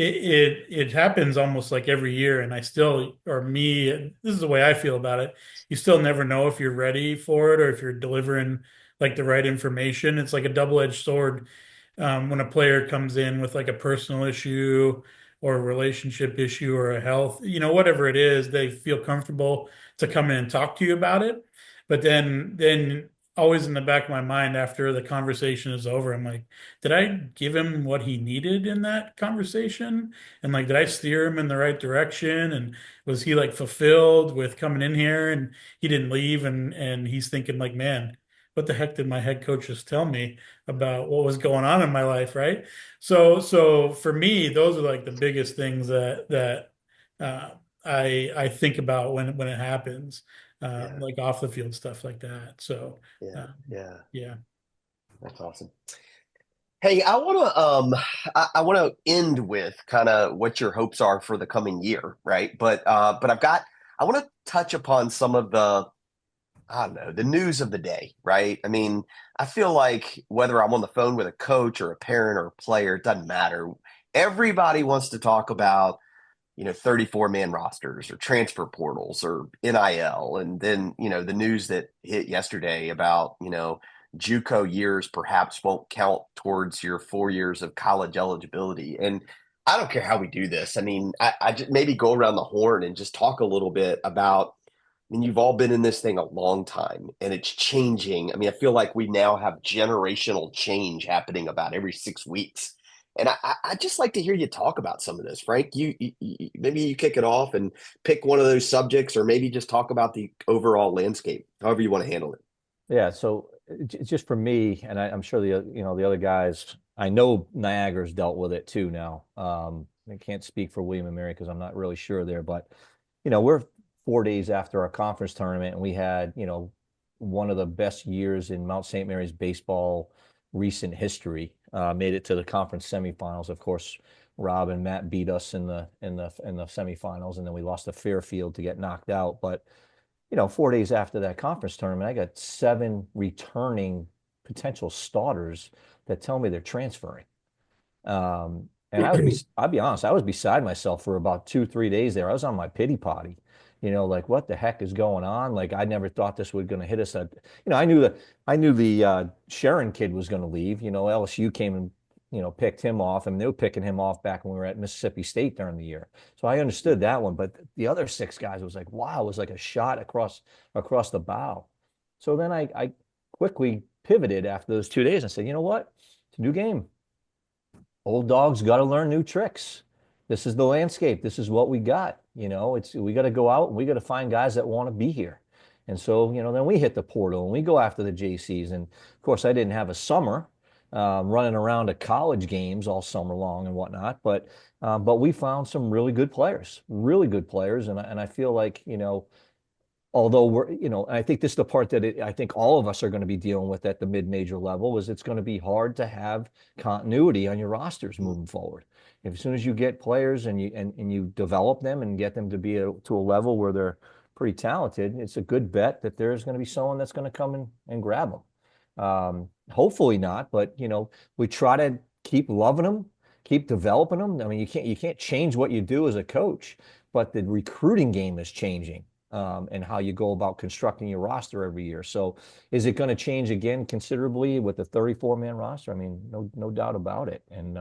it happens almost like every year, and I still, or me, this is the way I feel about it. You still never know if you're ready for it or if you're delivering like the right information. It's like a double-edged sword. When a player comes in with like a personal issue or a relationship issue or a health, whatever it is, they feel comfortable to come in and talk to you about it. But then always in the back of my mind after the conversation is over, I'm like, did I give him what he needed in that conversation? And like, did I steer him in the right direction? And was he like fulfilled with coming in here and he didn't leave and he's thinking like, man, what the heck did my head coach just tell me about what was going on in my life, right? So for me, those are like the biggest things that uh, I think about when it happens, Yeah. like off the field stuff like that. So Yeah. Yeah. yeah, That's awesome. Hey, I want to end with kind of what your hopes are for the coming year, right? But I want to touch upon some of I don't know, the news of the day, right? I mean, I feel like whether I'm on the phone with a coach or a parent or a player, it doesn't matter. Everybody wants to talk about 34-man rosters or transfer portals or NIL. And then, the news that hit yesterday about, JUCO years perhaps won't count towards your 4 years of college eligibility. And I don't care how we do this. I mean, I just maybe go around the horn and just talk a little bit about, I mean, you've all been in this thing a long time and it's changing. I mean, I feel like we now have generational change happening about every 6 weeks. And I just like to hear you talk about some of this, Frank. Maybe you kick it off and pick one of those subjects, or maybe just talk about the overall landscape, however you want to handle it. Yeah. So just for me, and I'm sure the other guys, I know Niagara's dealt with it too now. I can't speak for William and Mary because I'm not really sure there, but we're 4 days after our conference tournament, and we had one of the best years in Mount St. Mary's baseball recent history. Made it to the conference semifinals. Of course, Rob and Matt beat us in the semifinals, and then we lost to Fairfield to get knocked out. But 4 days after that conference tournament, I got 7 returning potential starters that tell me they're transferring. And I'll be honest, I was beside myself for about 2, 3 days there. I was on my pity potty, like what the heck is going on? Like I never thought this was going to hit us I knew the Sharon kid was going to leave. LSU came and, picked him off. I mean, they were picking him off back when we were at Mississippi State during the year. So I understood that one, but the other 6 guys was like, wow, it was like a shot across the bow. So then I quickly pivoted after those 2 days and said, you know what? It's a new game. Old dogs got to learn new tricks. This is the landscape. This is what we got. We got to go out and we got to find guys that want to be here. And so, then we hit the portal and we go after the JCs. And of course, I didn't have a summer running around to college games all summer long and whatnot. But we found some really good players, really good players. And I feel like, although I think this is the part that I think all of us are going to be dealing with at the mid-major level is it's going to be hard to have continuity on your rosters moving forward. As soon as you get players and you develop them and get them to be to a level where they're pretty talented, it's a good bet that there's going to be someone that's going to come and grab them. Hopefully not, but we try to keep loving them, keep developing them. I mean, you can't change what you do as a coach, but the recruiting game is changing. And how you go about constructing your roster every year. So is it going to change again considerably with the 34-man roster? I mean, no doubt about it. And,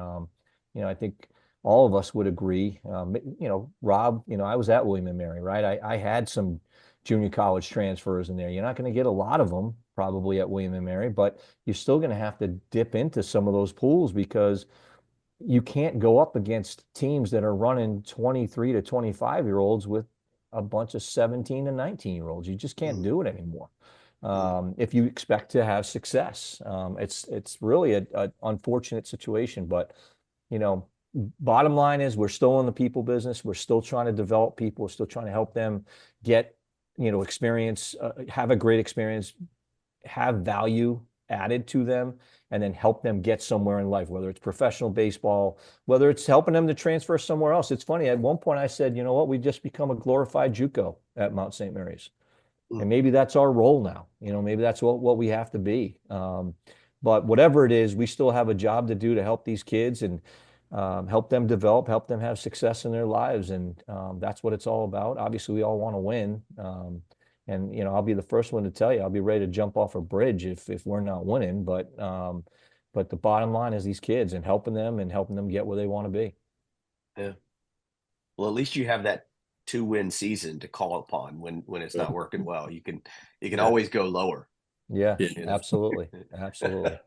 I think all of us would agree. Rob, I was at William and Mary, right? I had some junior college transfers in there. You're not going to get a lot of them probably at William and Mary, but you're still going to have to dip into some of those pools because you can't go up against teams that are running 23 to 25-year-olds with a bunch of 17 and 19-year-olds. You just can't do it anymore. If you expect to have success. It's really an unfortunate situation, but bottom line is we're still in the people business. We're still trying to develop people. We're still trying to help them get, experience, have a great experience, have value added to them, and then help them get somewhere in life, whether it's professional baseball, whether it's helping them to transfer somewhere else. It's funny. At one point I said, you know what, we just become a glorified JUCO at Mount St. Mary's. And maybe that's our role now. Maybe that's what we have to be. But whatever it is, we still have a job to do to help these kids and help them develop, help them have success in their lives. And that's what it's all about. Obviously, we all want to win. And I'll be the first one to tell you, I'll be ready to jump off a bridge if we're not winning. But the bottom line is these kids and helping them get where they want to be. Yeah. Well, at least you have that 2-win season to call upon when it's not working well. You can always go lower. Yeah, absolutely. Absolutely.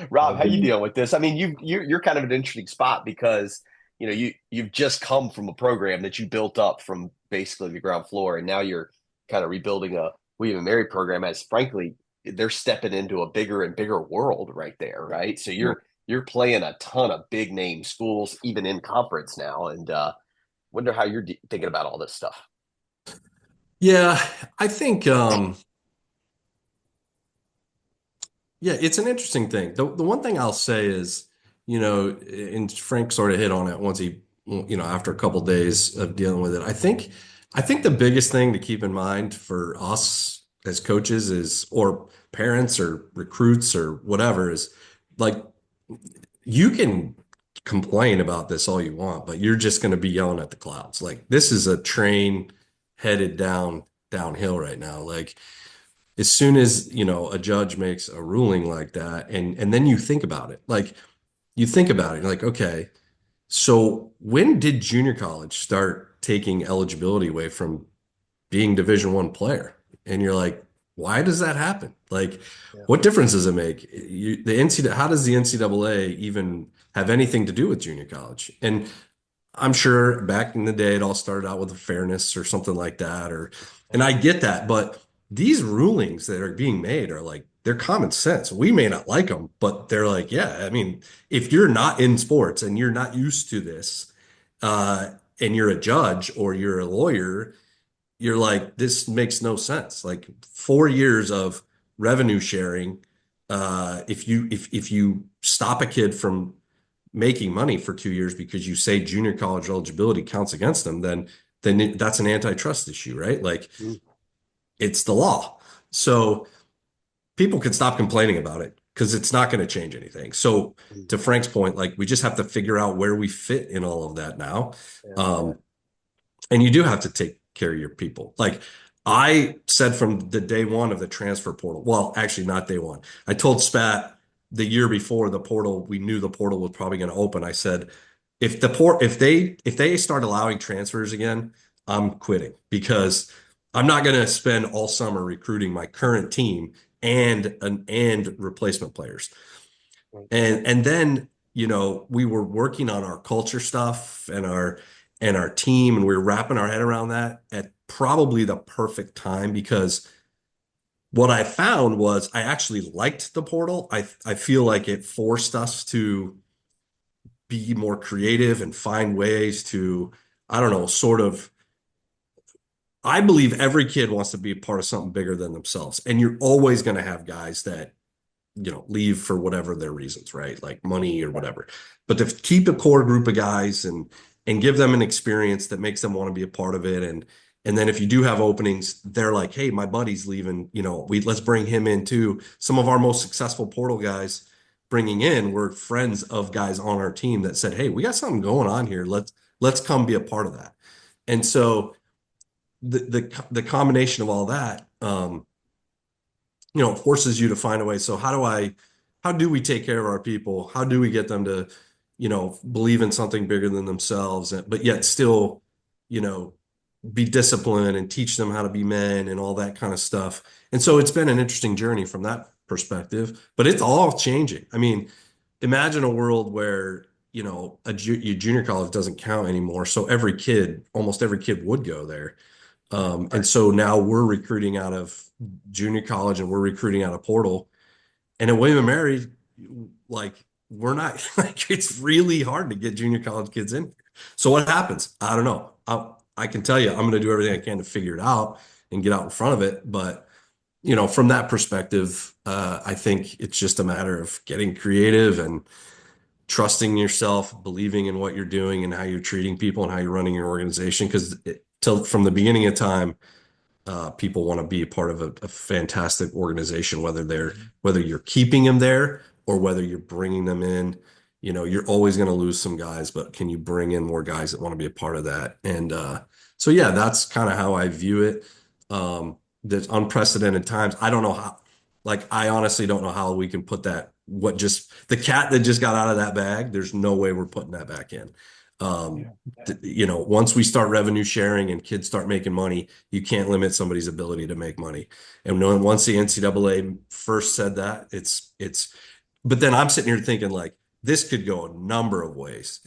Rob, how you dealing with this? I mean, you're kind of an interesting spot because you've just come from a program that you built up from basically the ground floor, and now you're kind of rebuilding a William and Mary program as frankly they're stepping into a bigger and bigger world right there, right? So you're playing a ton of big name schools even in conference now, and wonder how you're thinking about all this stuff. Yeah, I think it's an interesting thing. The one thing I'll say is, and Frank sort of hit on it once he, after a couple days of dealing with it. I think the biggest thing to keep in mind for us as coaches is, or parents or recruits or whatever, is like, you can complain about this all you want, but you're just going to be yelling at the clouds. Like, this is a train headed downhill right now. Like, as soon as, a judge makes a ruling like that, and then you think about it, you're like, okay, so when did junior college start taking eligibility away from being Division I player? And you're like, why does that happen? Like, what difference does it make? How does the NCAA even have anything to do with junior college? And I'm sure back in the day, it all started out with a fairness or something like that, and I get that, but these rulings that are being made are like, they're common sense. We may not like them, but they're like, yeah, I mean, if you're not in sports and you're not used to this, and you're a judge or you're a lawyer, you're like, this makes no sense. Like 4 years of revenue sharing, if you stop a kid from making money for 2 years because you say junior college eligibility counts against them, then that's an antitrust issue, right? Like, it's the law. So people can stop complaining about it because it's not going to change anything. So to Frank's point, like we just have to figure out where we fit in all of that now. And you do have to take care of your people. Like I said from the day one of the transfer portal, well, actually not day one. I told Spat the year before the portal, we knew the portal was probably going to open. I said, if they start allowing transfers again, I'm quitting because I'm not going to spend all summer recruiting my current team and replacement players. And then, we were working on our culture stuff and our team, and we were wrapping our head around that at probably the perfect time because what I found was I actually liked the portal. I feel like it forced us to be more creative and find ways to, I don't know, sort of. I believe every kid wants to be a part of something bigger than themselves. And you're always going to have guys that, leave for whatever their reasons, right? Like money or whatever. But to keep a core group of guys and give them an experience that makes them want to be a part of it. And then if you do have openings, they're like, hey, my buddy's leaving, let's bring him in too. Some of our most successful portal guys bringing in were friends of guys on our team that said, hey, we got something going on here. Let's come be a part of that. And so the combination of all that, forces you to find a way. So how do we take care of our people? How do we get them to, believe in something bigger than themselves, but yet still, be disciplined and teach them how to be men and all that kind of stuff. And so it's been an interesting journey from that perspective, but it's all changing. I mean, imagine a world where, your junior college doesn't count anymore. So almost every kid would go there. And so now we're recruiting out of junior college and we're recruiting out of portal. And at William and Mary, like we're not like it's really hard to get junior college kids in. So what happens? I don't know. I can tell you, I'm going to do everything I can to figure it out and get out in front of it. But from that perspective, I think it's just a matter of getting creative and trusting yourself, believing in what you're doing and how you're treating people and how you're running your organization. Because from the beginning of time, people want to be a part of a fantastic organization, whether you're keeping them there or whether you're bringing them in. You're always going to lose some guys, but can you bring in more guys that want to be a part of that? And so, yeah, that's kind of how I view it. There's unprecedented times. I don't know how, I honestly don't know how we can put that, the cat that just got out of that bag, there's no way we're putting that back in. Once we start revenue sharing and kids start making money, you can't limit somebody's ability to make money. And once the NCAA first said that, but then I'm sitting here thinking this could go a number of ways.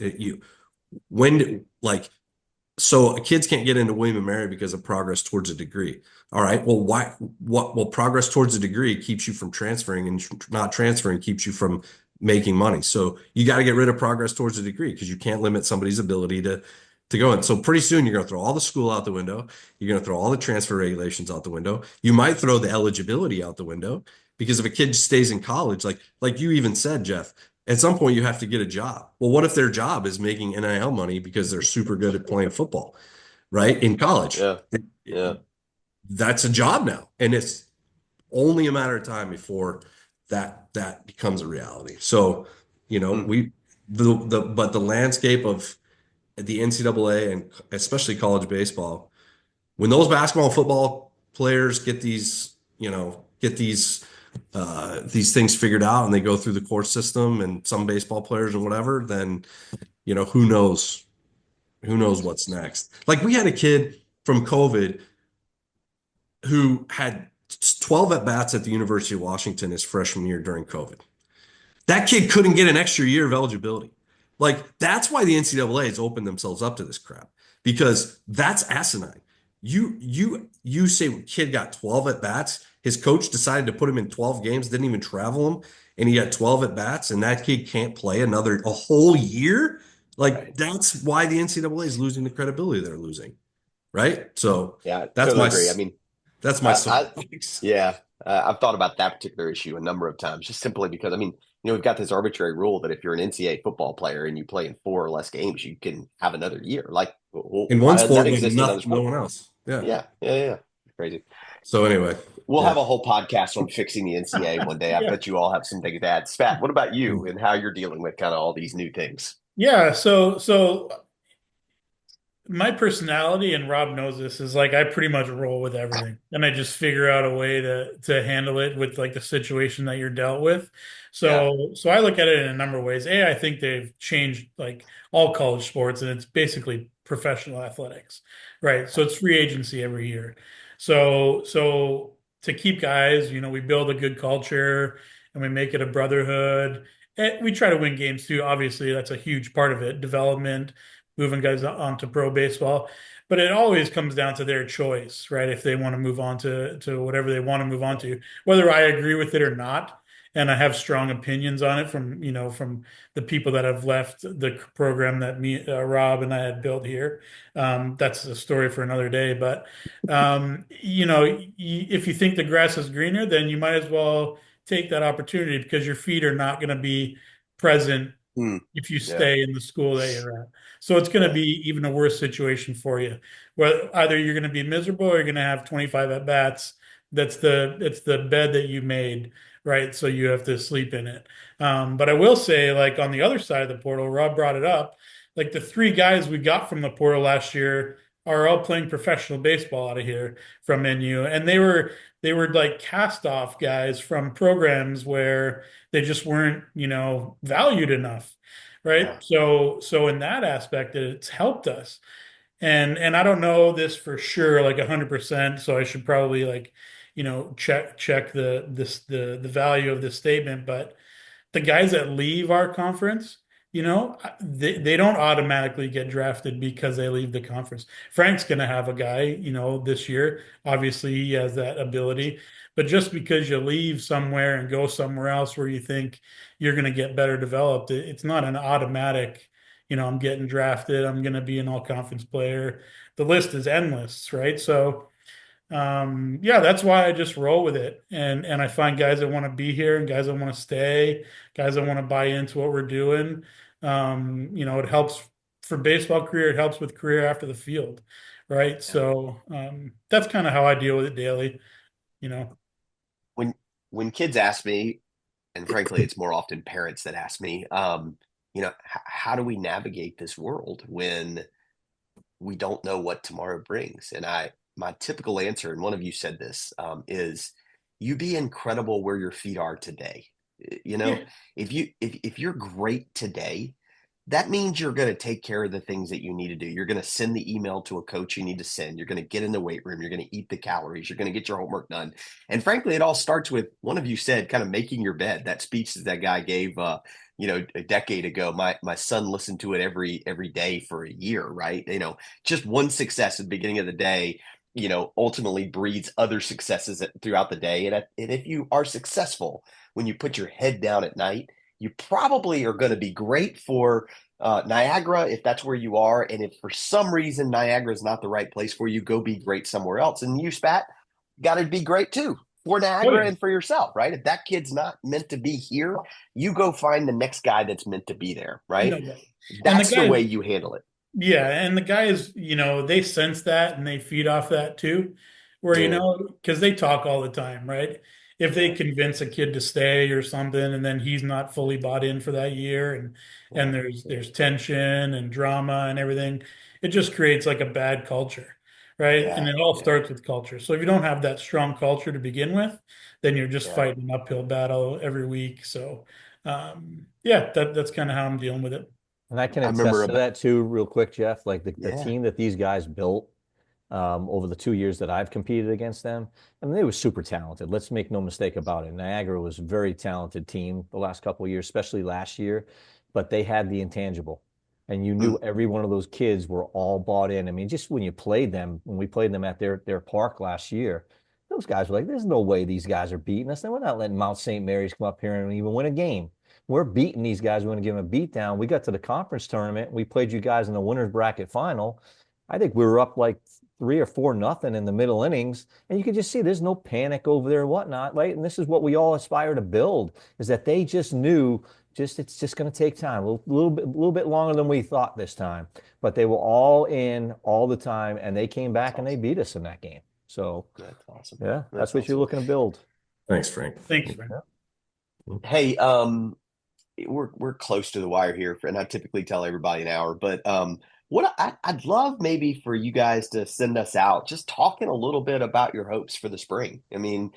So kids can't get into William and Mary because of progress towards a degree. All right. Well, why? Well, progress towards a degree keeps you from transferring, and not transferring keeps you from making money. So you got to get rid of progress towards a degree because you can't limit somebody's ability to go in. So pretty soon you're going to throw all the school out the window. You're going to throw all the transfer regulations out the window. You might throw the eligibility out the window because if a kid stays in college, like you even said, Jeff, at some point you have to get a job. Well, what if their job is making NIL money because they're super good at playing football, right? In college. Yeah. That's a job now. And it's only a matter of time before that becomes a reality. So, but the landscape of the NCAA and especially college baseball, when those basketball and football players get these things figured out and they go through the court system, and some baseball players and whatever, then, who knows what's next. Like we had a kid from COVID who had 12 at-bats at the University of Washington his freshman year during COVID. That kid couldn't get an extra year of eligibility. That's why the NCAA has opened themselves up to this crap, because that's asinine. You say kid got 12 at-bats, his coach decided to put him in 12 games, didn't even travel him, and he got 12 at-bats, and that kid can't play a whole year? Right. That's why the NCAA is losing the credibility they're losing, right? So yeah, that's totally agree. I mean, that's my I've thought about that particular issue a number of times, just simply because, we've got this arbitrary rule that if you're an NCAA football player and you play in 4 or less games, you can have another year. In one sport, no one else. Yeah. Crazy. So anyway, We'll yeah. have a whole podcast on fixing the NCAA one day. I Yeah. bet you all have some things to add. Spat, what about you and how you're dealing with kind of all these new things? Yeah, so my personality, and Rob knows this, is like I pretty much roll with everything, and I just figure out a way to handle it with like the situation that you're dealt with. Yeah. So I look at it in a number of ways. I think they've changed like all college sports, and it's basically professional athletics, right? So it's free agency every year. So to keep guys, we build a good culture and we make it a brotherhood. And we try to win games too. Obviously, that's a huge part of it. Development, moving guys on to pro baseball. But it always comes down to their choice, right? If they want to move on to whatever they want to move on to, whether I agree with it or not. And I have strong opinions on it from the people that have left the program that Rob and I had built here. That's a story for another day. But if you think the grass is greener, then you might as well take that opportunity because your feet are not going to be present Hmm. if you Yeah. stay in the school that you're at. So it's going to be even a worse situation for you. Where either you're going to be miserable or you're going to have 25 at bats. It's the bed that you made, right? So you have to sleep in it. But I will say, like on the other side of the portal, Rob brought it up. Like the three guys we got from the portal last year are all playing professional baseball out of here from NU, and they were like cast off guys from programs where they just weren't, valued enough, right? Yeah. So in that aspect, it's helped us. And I don't know this for sure, like 100%. So I should probably like, check the value of this statement. But the guys that leave our conference, they don't automatically get drafted because they leave the conference. Frank's going to have a guy, this year. Obviously, he has that ability. But just because you leave somewhere and go somewhere else where you think you're going to get better developed, it's not an automatic, I'm getting drafted, I'm going to be an all conference player. The list is endless, right? So, yeah, that's why I just roll with it. And I find guys that want to be here and guys that want to stay, guys that want to buy into what we're doing. It helps for baseball career, it helps with career after the field, right? Yeah. So that's kind of how I deal with it daily, you know. When kids ask me, and frankly, it's more often parents that ask me, how do we navigate this world when we don't know what tomorrow brings? And my typical answer, and one of you said this, is you be incredible where your feet are today. Yeah. If you're great today, that means you're going to take care of the things that you need to do. You're going to send the email to a coach you need to send. You're going to get in the weight room. You're going to eat the calories. You're going to get your homework done. And frankly, it all starts with one of you said, kind of making your bed. That speech that guy gave, a decade ago. My son listened to it every day for a year, right? Just one success at the beginning of the day, ultimately breeds other successes throughout the day. And if you are successful when you put your head down at night, you probably are going to be great for Niagara if that's where you are. And if for some reason Niagara is not the right place for you, go be great somewhere else. And you, Spat, got to be great too for Niagara and for yourself, right? If that kid's not meant to be here, you go find the next guy that's meant to be there, right? That's the way you handle it. Yeah, and the guys, they sense that and they feed off that too, where, because they talk all the time, right? If they convince a kid to stay or something, and then he's not fully bought in for that year, and there's tension and drama and everything, it just creates like a bad culture, right? And it all starts with culture. So if you don't have that strong culture to begin with, then you're just fighting an uphill battle every week. So, that's kind of how I'm dealing with it. And I can attest to that too, real quick, Jeff. Like the team that these guys built over the 2 years that I've competed against them, I mean, they were super talented. Let's make no mistake about it. Niagara was a very talented team the last couple of years, especially last year, but they had the intangible. And you knew every one of those kids were all bought in. I mean, just when we played them at their park last year, those guys were like, there's no way these guys are beating us. And we're not letting Mount St. Mary's come up here and even win a game. We're beating these guys. We're going to give them a beat down. We got to the conference tournament. We played you guys in the winner's bracket final. I think we were up like 3 or 4-0 in the middle innings. And you could just see there's no panic over there and whatnot, right? And this is what we all aspire to build, is that they just knew it's just going to take time, a little bit longer than we thought this time. But they were all in all the time, and they came back and they beat us in that game. So That's awesome. yeah, That's that's what you're awesome. looking to build. Thanks, Frank. Thanks, Frank. Hey, we're close to the wire here, and I typically tell everybody an hour, but I'd love maybe for you guys to send us out just talking a little bit about your hopes for the spring. I mean,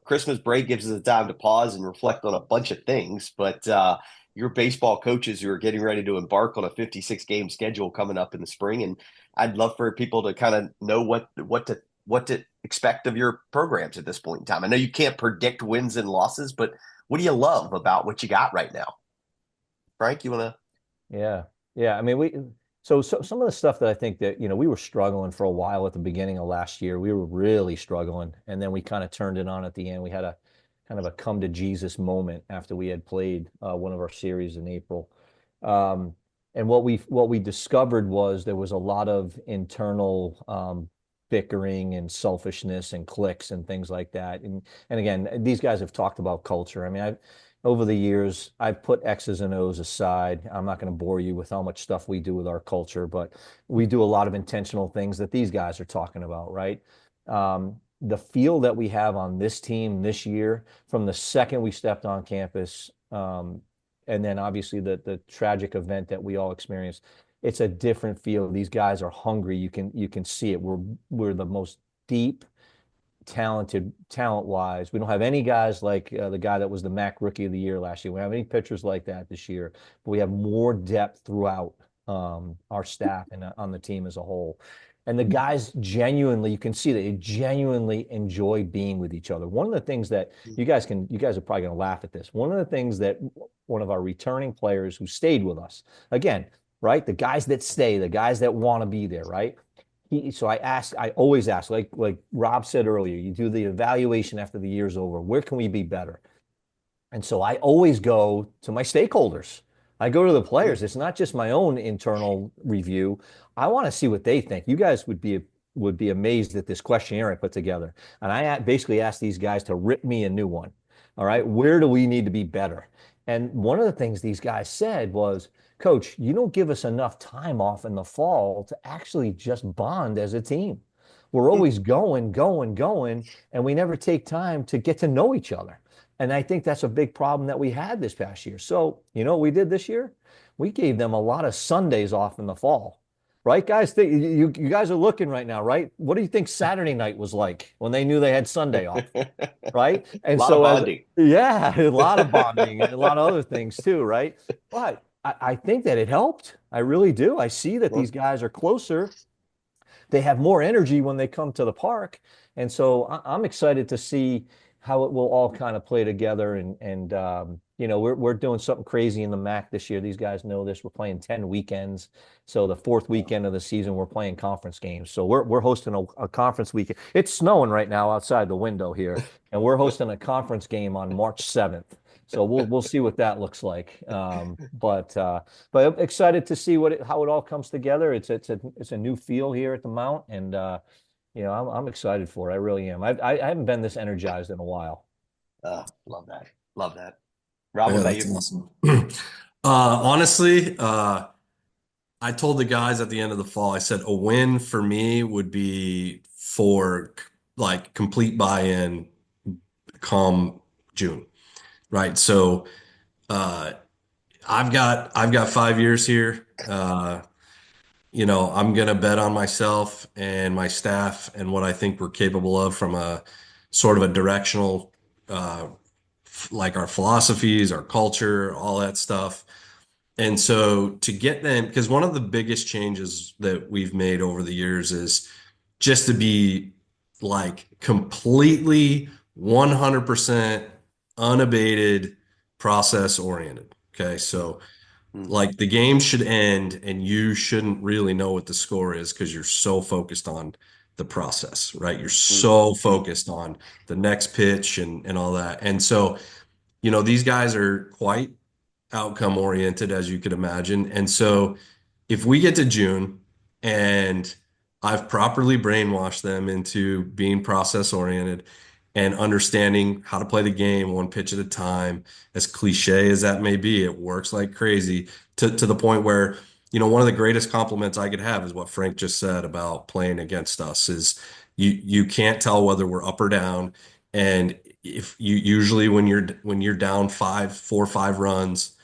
Christmas break gives us a time to pause and reflect on a bunch of things, but your baseball coaches who are getting ready to embark on a 56 game schedule coming up in the spring, and I'd love for people to kind of know what to expect of your programs at this point in time. I know you can't predict wins and losses, but what do you love about what you got right now? Frank, you want to? Yeah. Yeah. I mean, so some of the stuff that I think that, we were struggling for a while at the beginning of last year. We were really struggling. And then we kind of turned it on at the end. We had a kind of a come to Jesus moment after we had played one of our series in April. And what we discovered was there was a lot of internal bickering and selfishness and cliques and things like that. And again, these guys have talked about culture. I mean, over the years, I've put X's and O's aside. I'm not going to bore you with how much stuff we do with our culture, but we do a lot of intentional things that these guys are talking about, right? The feel that we have on this team this year, from the second we stepped on campus, and then obviously the tragic event that we all experienced, it's a different feel. These guys are hungry. You can see it. We're the most deep, talented, talent-wise. We don't have any guys like the guy that was the MAC Rookie of the Year last year. We don't have any pitchers like that this year, but we have more depth throughout our staff and on the team as a whole. And the guys genuinely, you can see that they genuinely enjoy being with each other. One of the things that you guys are probably going to laugh at this. One of the things that one of our returning players who stayed with us, again, right? The guys that stay, the guys that want to be there, right? So I always ask, like Rob said earlier, you do the evaluation after the year's over. Where can we be better? And so I always go to my stakeholders. I go to the players. It's not just my own internal review. I want to see what they think. You guys would be amazed at this questionnaire I put together. And I basically asked these guys to rip me a new one. All right, where do we need to be better? And one of the things these guys said was, Coach, you don't give us enough time off in the fall to actually just bond as a team. We're always going, and we never take time to get to know each other. And I think that's a big problem that we had this past year. So, what we did this year? We gave them a lot of Sundays off in the fall. Right, guys? You guys are looking right now, right? What do you think Saturday night was like when they knew they had Sunday off? Right? And a lot so, of bonding. yeah, a lot of bonding and a lot of other things too, right? But I think that it helped. I really do. I see that these guys are closer. They have more energy when they come to the park. And so I'm excited to see how it will all kind of play together. And we're doing something crazy in the MAC this year. These guys know this. We're playing 10 weekends. So the fourth weekend of the season, we're playing conference games. So we're hosting a conference weekend. It's snowing right now outside the window here, and we're hosting a conference game on March 7th. So we'll see what that looks like. But I'm excited to see how it all comes together. It's a new feel here at the Mount, and I'm excited for it. I really am. I haven't been this energized in a while. Love that. Love that. Rob, what about you? Awesome. Honestly, I told the guys at the end of the fall, I said a win for me would be for like complete buy-in come June, right? So I've got 5 years here. I'm gonna bet on myself and my staff and what I think we're capable of from a sort of a directional, like our philosophies, our culture, all that stuff. And so to get them, because one of the biggest changes that we've made over the years is just to be like completely 100% unabated, process oriented. Okay. So like the game should end and you shouldn't really know what the score is because you're so focused on the process, right? You're so focused on the next pitch and all that. And so, these guys are quite outcome oriented, as you could imagine. And so if we get to June and I've properly brainwashed them into being process oriented and understanding how to play the game one pitch at a time, as cliche as that may be, it works like crazy to the point where, one of the greatest compliments I could have is what Frank just said about playing against us is, You can't tell whether we're up or down. And if you usually when you're down 4 or 5 runs,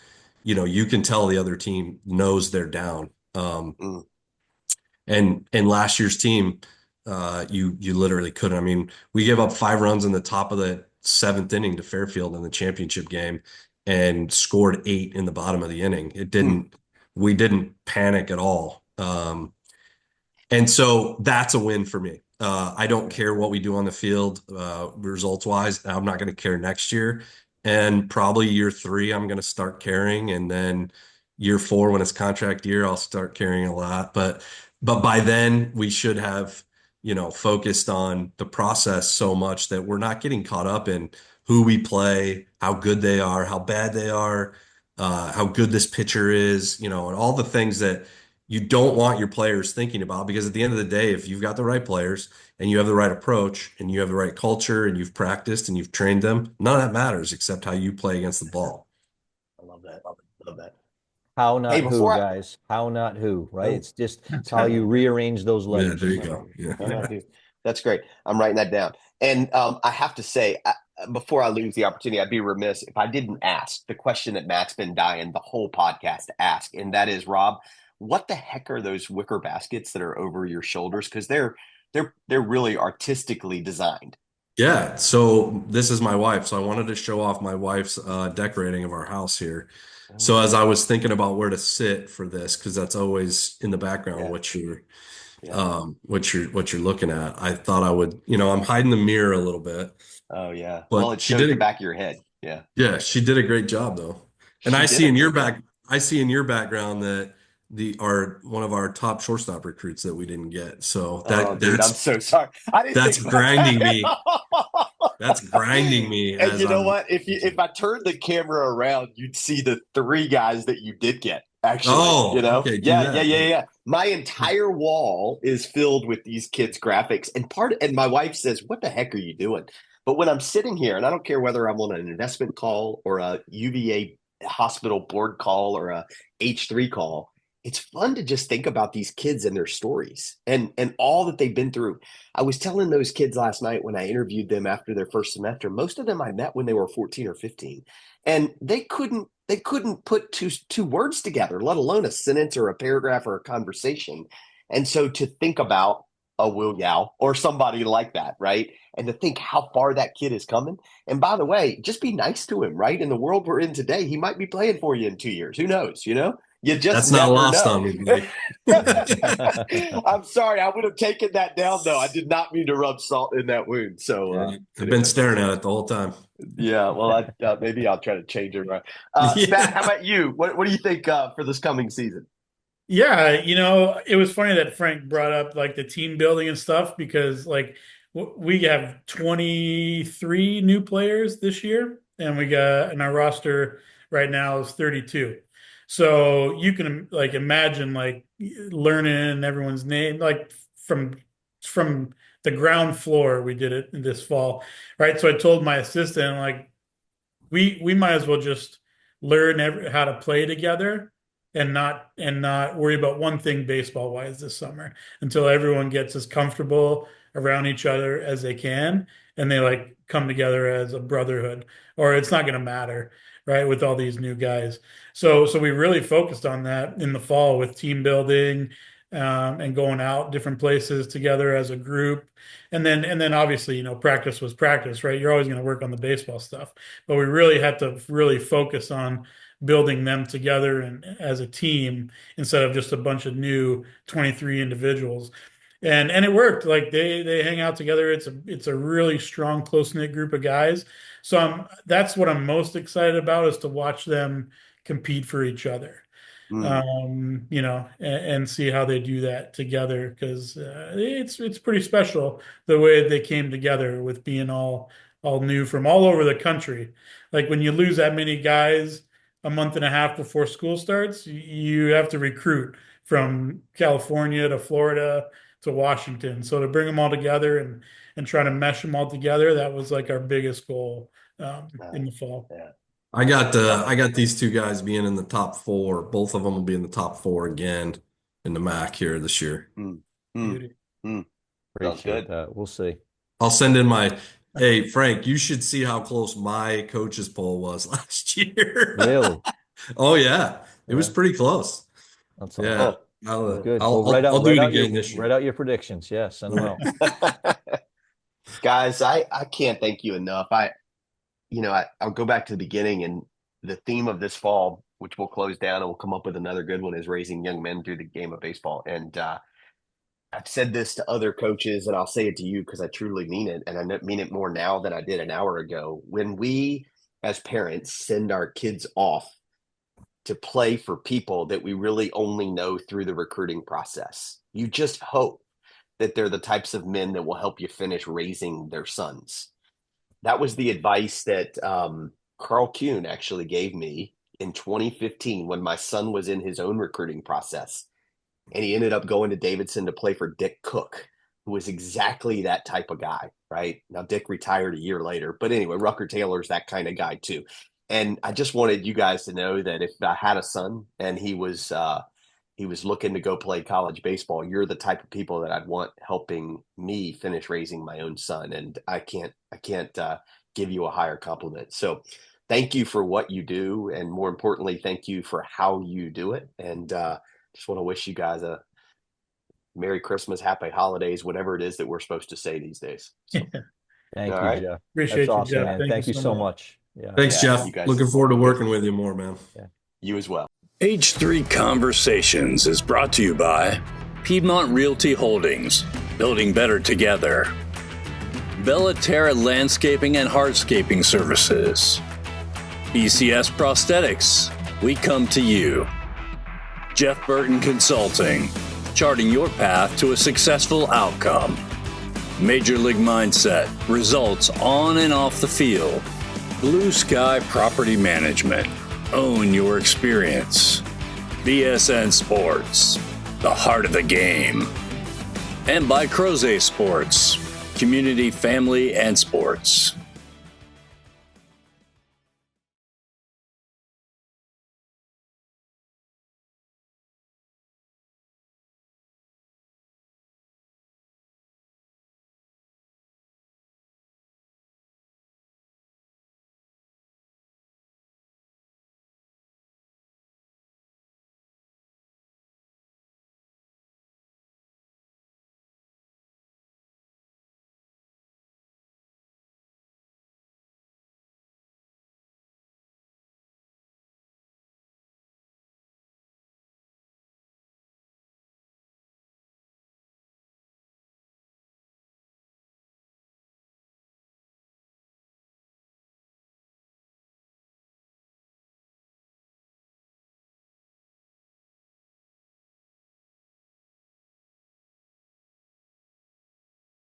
you can tell the other team knows they're down. Mm. And last year's team, you literally couldn't. I mean, we gave up 5 runs in the top of the seventh inning to Fairfield in the championship game, and scored 8 in the bottom of the inning. We didn't panic at all. And so that's a win for me. I don't care what we do on the field, results wise. I'm not going to care next year. And probably year 3, I'm going to start caring. And then year 4, when it's contract year, I'll start caring a lot. But by then we should have, focused on the process so much that we're not getting caught up in who we play, how good they are, how bad they are, how good this pitcher is, and all the things that you don't want your players thinking about, because at the end of the day, if you've got the right players and you have the right approach and you have the right culture and you've practiced and you've trained them, none of that matters except how you play against the ball. I love that. Love that. How Hey, not who, before I, guys? How not who, right? oh, It's how you rearrange those Yeah, letters. there you love go. it. Yeah. No, no, dude, that's great. I'm writing that down. And I have to say, before I lose the opportunity, I'd be remiss if I didn't ask the question that Matt's been dying the whole podcast to ask, and that is, Rob, what the heck are those wicker baskets that are over your shoulders? Because they're really artistically designed. Yeah. So this is my wife. So I wanted to show off my wife's decorating of our house here. So Oh, as I was thinking about where to sit for this, because that's always in the background, yeah, yeah. what you're looking at, I thought I would, I'm hiding the mirror a little bit, Oh, yeah. Well, but it shows the back of your head. Yeah, she did a great job though. And she did a great job. I see in your background that one of our top shortstop recruits that we didn't get. So Oh, dude, I'm so sorry. I didn't that's think about grinding that. me. That's grinding me And as you know I'm. what? If I turned the camera around, you'd see the 3 guys that you did get, actually. Oh, okay, do Yeah, yeah, that. yeah, Yeah. yeah. My entire wall is filled with these kids' graphics. And my wife says, "What the heck are you doing?" But when I'm sitting here, and I don't care whether I'm on an investment call or a UVA hospital board call or a H3 call, it's fun to just think about these kids and their stories and all that they've been through. I was telling those kids last night when I interviewed them after their first semester, most of them I met when they were 14 or 15, and they couldn't put two words together, let alone a sentence or a paragraph or a conversation. And so to think about a Will Yao or somebody like that, right? And to think how far that kid is coming. And by the way, just be nice to him, right? In the world we're in today, he might be playing for you in 2 years. Who knows? You just That's not never lost know. on me, buddy. I'm sorry. I would have taken that down, though. I did not mean to rub salt in that wound. So, Yeah, I've been staring at it the whole time. yeah, well, maybe I'll try to change it. Right. Spat, how Yeah. about you? What do you think for this coming season? Yeah, it was funny that Frank brought up like the team building and stuff because like we have 23 new players this year, and and our roster right now is 32. So you can like imagine like learning everyone's name like from the ground floor. We did it this fall, right? So I told my assistant like we might as well just learn how to play together and not worry about one thing baseball wise this summer until everyone gets as comfortable around each other as they can and they like come together as a brotherhood or it's not going to matter, right, with all these new guys. So we really focused on that in the fall with team building, and going out different places together as a group. And then obviously, practice was practice, right? You're always going to work on the baseball stuff, but we really had to really focus on building them together and as a team instead of just a bunch of new 23 individuals. And it worked. Like they hang out together. It's a really strong, close-knit group of guys. So that's what I'm most excited about is to watch them compete for each other. Mm, And see how they do that together because it's pretty special the way they came together with being all new from all over the country. Like when you lose that many guys a month and a half before school starts, you have to recruit from California to Florida to Washington. So to bring them all together and try to mesh them all together, that was like our biggest goal uh, in the fall. yeah, I got these 2 guys being in the top 4. Both of them will be in the top 4 again in the MAC here this year. mm, mm, Beauty. mm. Appreciate that. We'll see. I'll send in my, hey, Frank, you should see how close my coach's poll was last year. Really? Oh, yeah. It was Yeah. pretty close. That's Yeah. awesome. Good. I'll do it again this year. Write out your predictions. Yes, send them out. Guys, I can't thank you enough. I'll go back to the beginning, and the theme of this fall, which we'll close down and we'll come up with another good one, is raising young men through the game of baseball. And I've said this to other coaches, and I'll say it to you because I truly mean it. And I mean it more now than I did an hour ago. When we, as parents, send our kids off to play for people that we really only know through the recruiting process, you just hope that they're the types of men that will help you finish raising their sons. That was the advice that Carl Kuhn actually gave me in 2015 when my son was in his own recruiting process. And he ended up going to Davidson to play for Dick Cook, who was exactly that type of guy, right? Now, Dick retired a year later. But anyway, Rucker Taylor's that kind of guy too. And I just wanted you guys to know that if I had a son and he was looking to go play college baseball, you're the type of people that I'd want helping me finish raising my own son. And I can't give you a higher compliment. So thank you for what you do. And more importantly, thank you for how you do it. And just want to wish you guys a Merry Christmas, Happy Holidays, whatever it is that we're supposed to say these days. So, Thank all you, right. Jeff. Appreciate That's you, awesome, Jeff. man. Thank you so much. Yeah. Thanks, Yeah, Jeff. you guys- Looking forward to working with you more, man. You as well. H3 Conversations is brought to you by Piedmont Realty Holdings, building better together. Bellaterra Landscaping and Hardscaping Services. BCS Prosthetics, we come to you. Jeff Burton Consulting, charting your path to a successful outcome. Major League Mindset, results on and off the field. Blue Sky Property Management, own your experience. BSN Sports, the heart of the game. And by Croze Sports, community, family, and sports.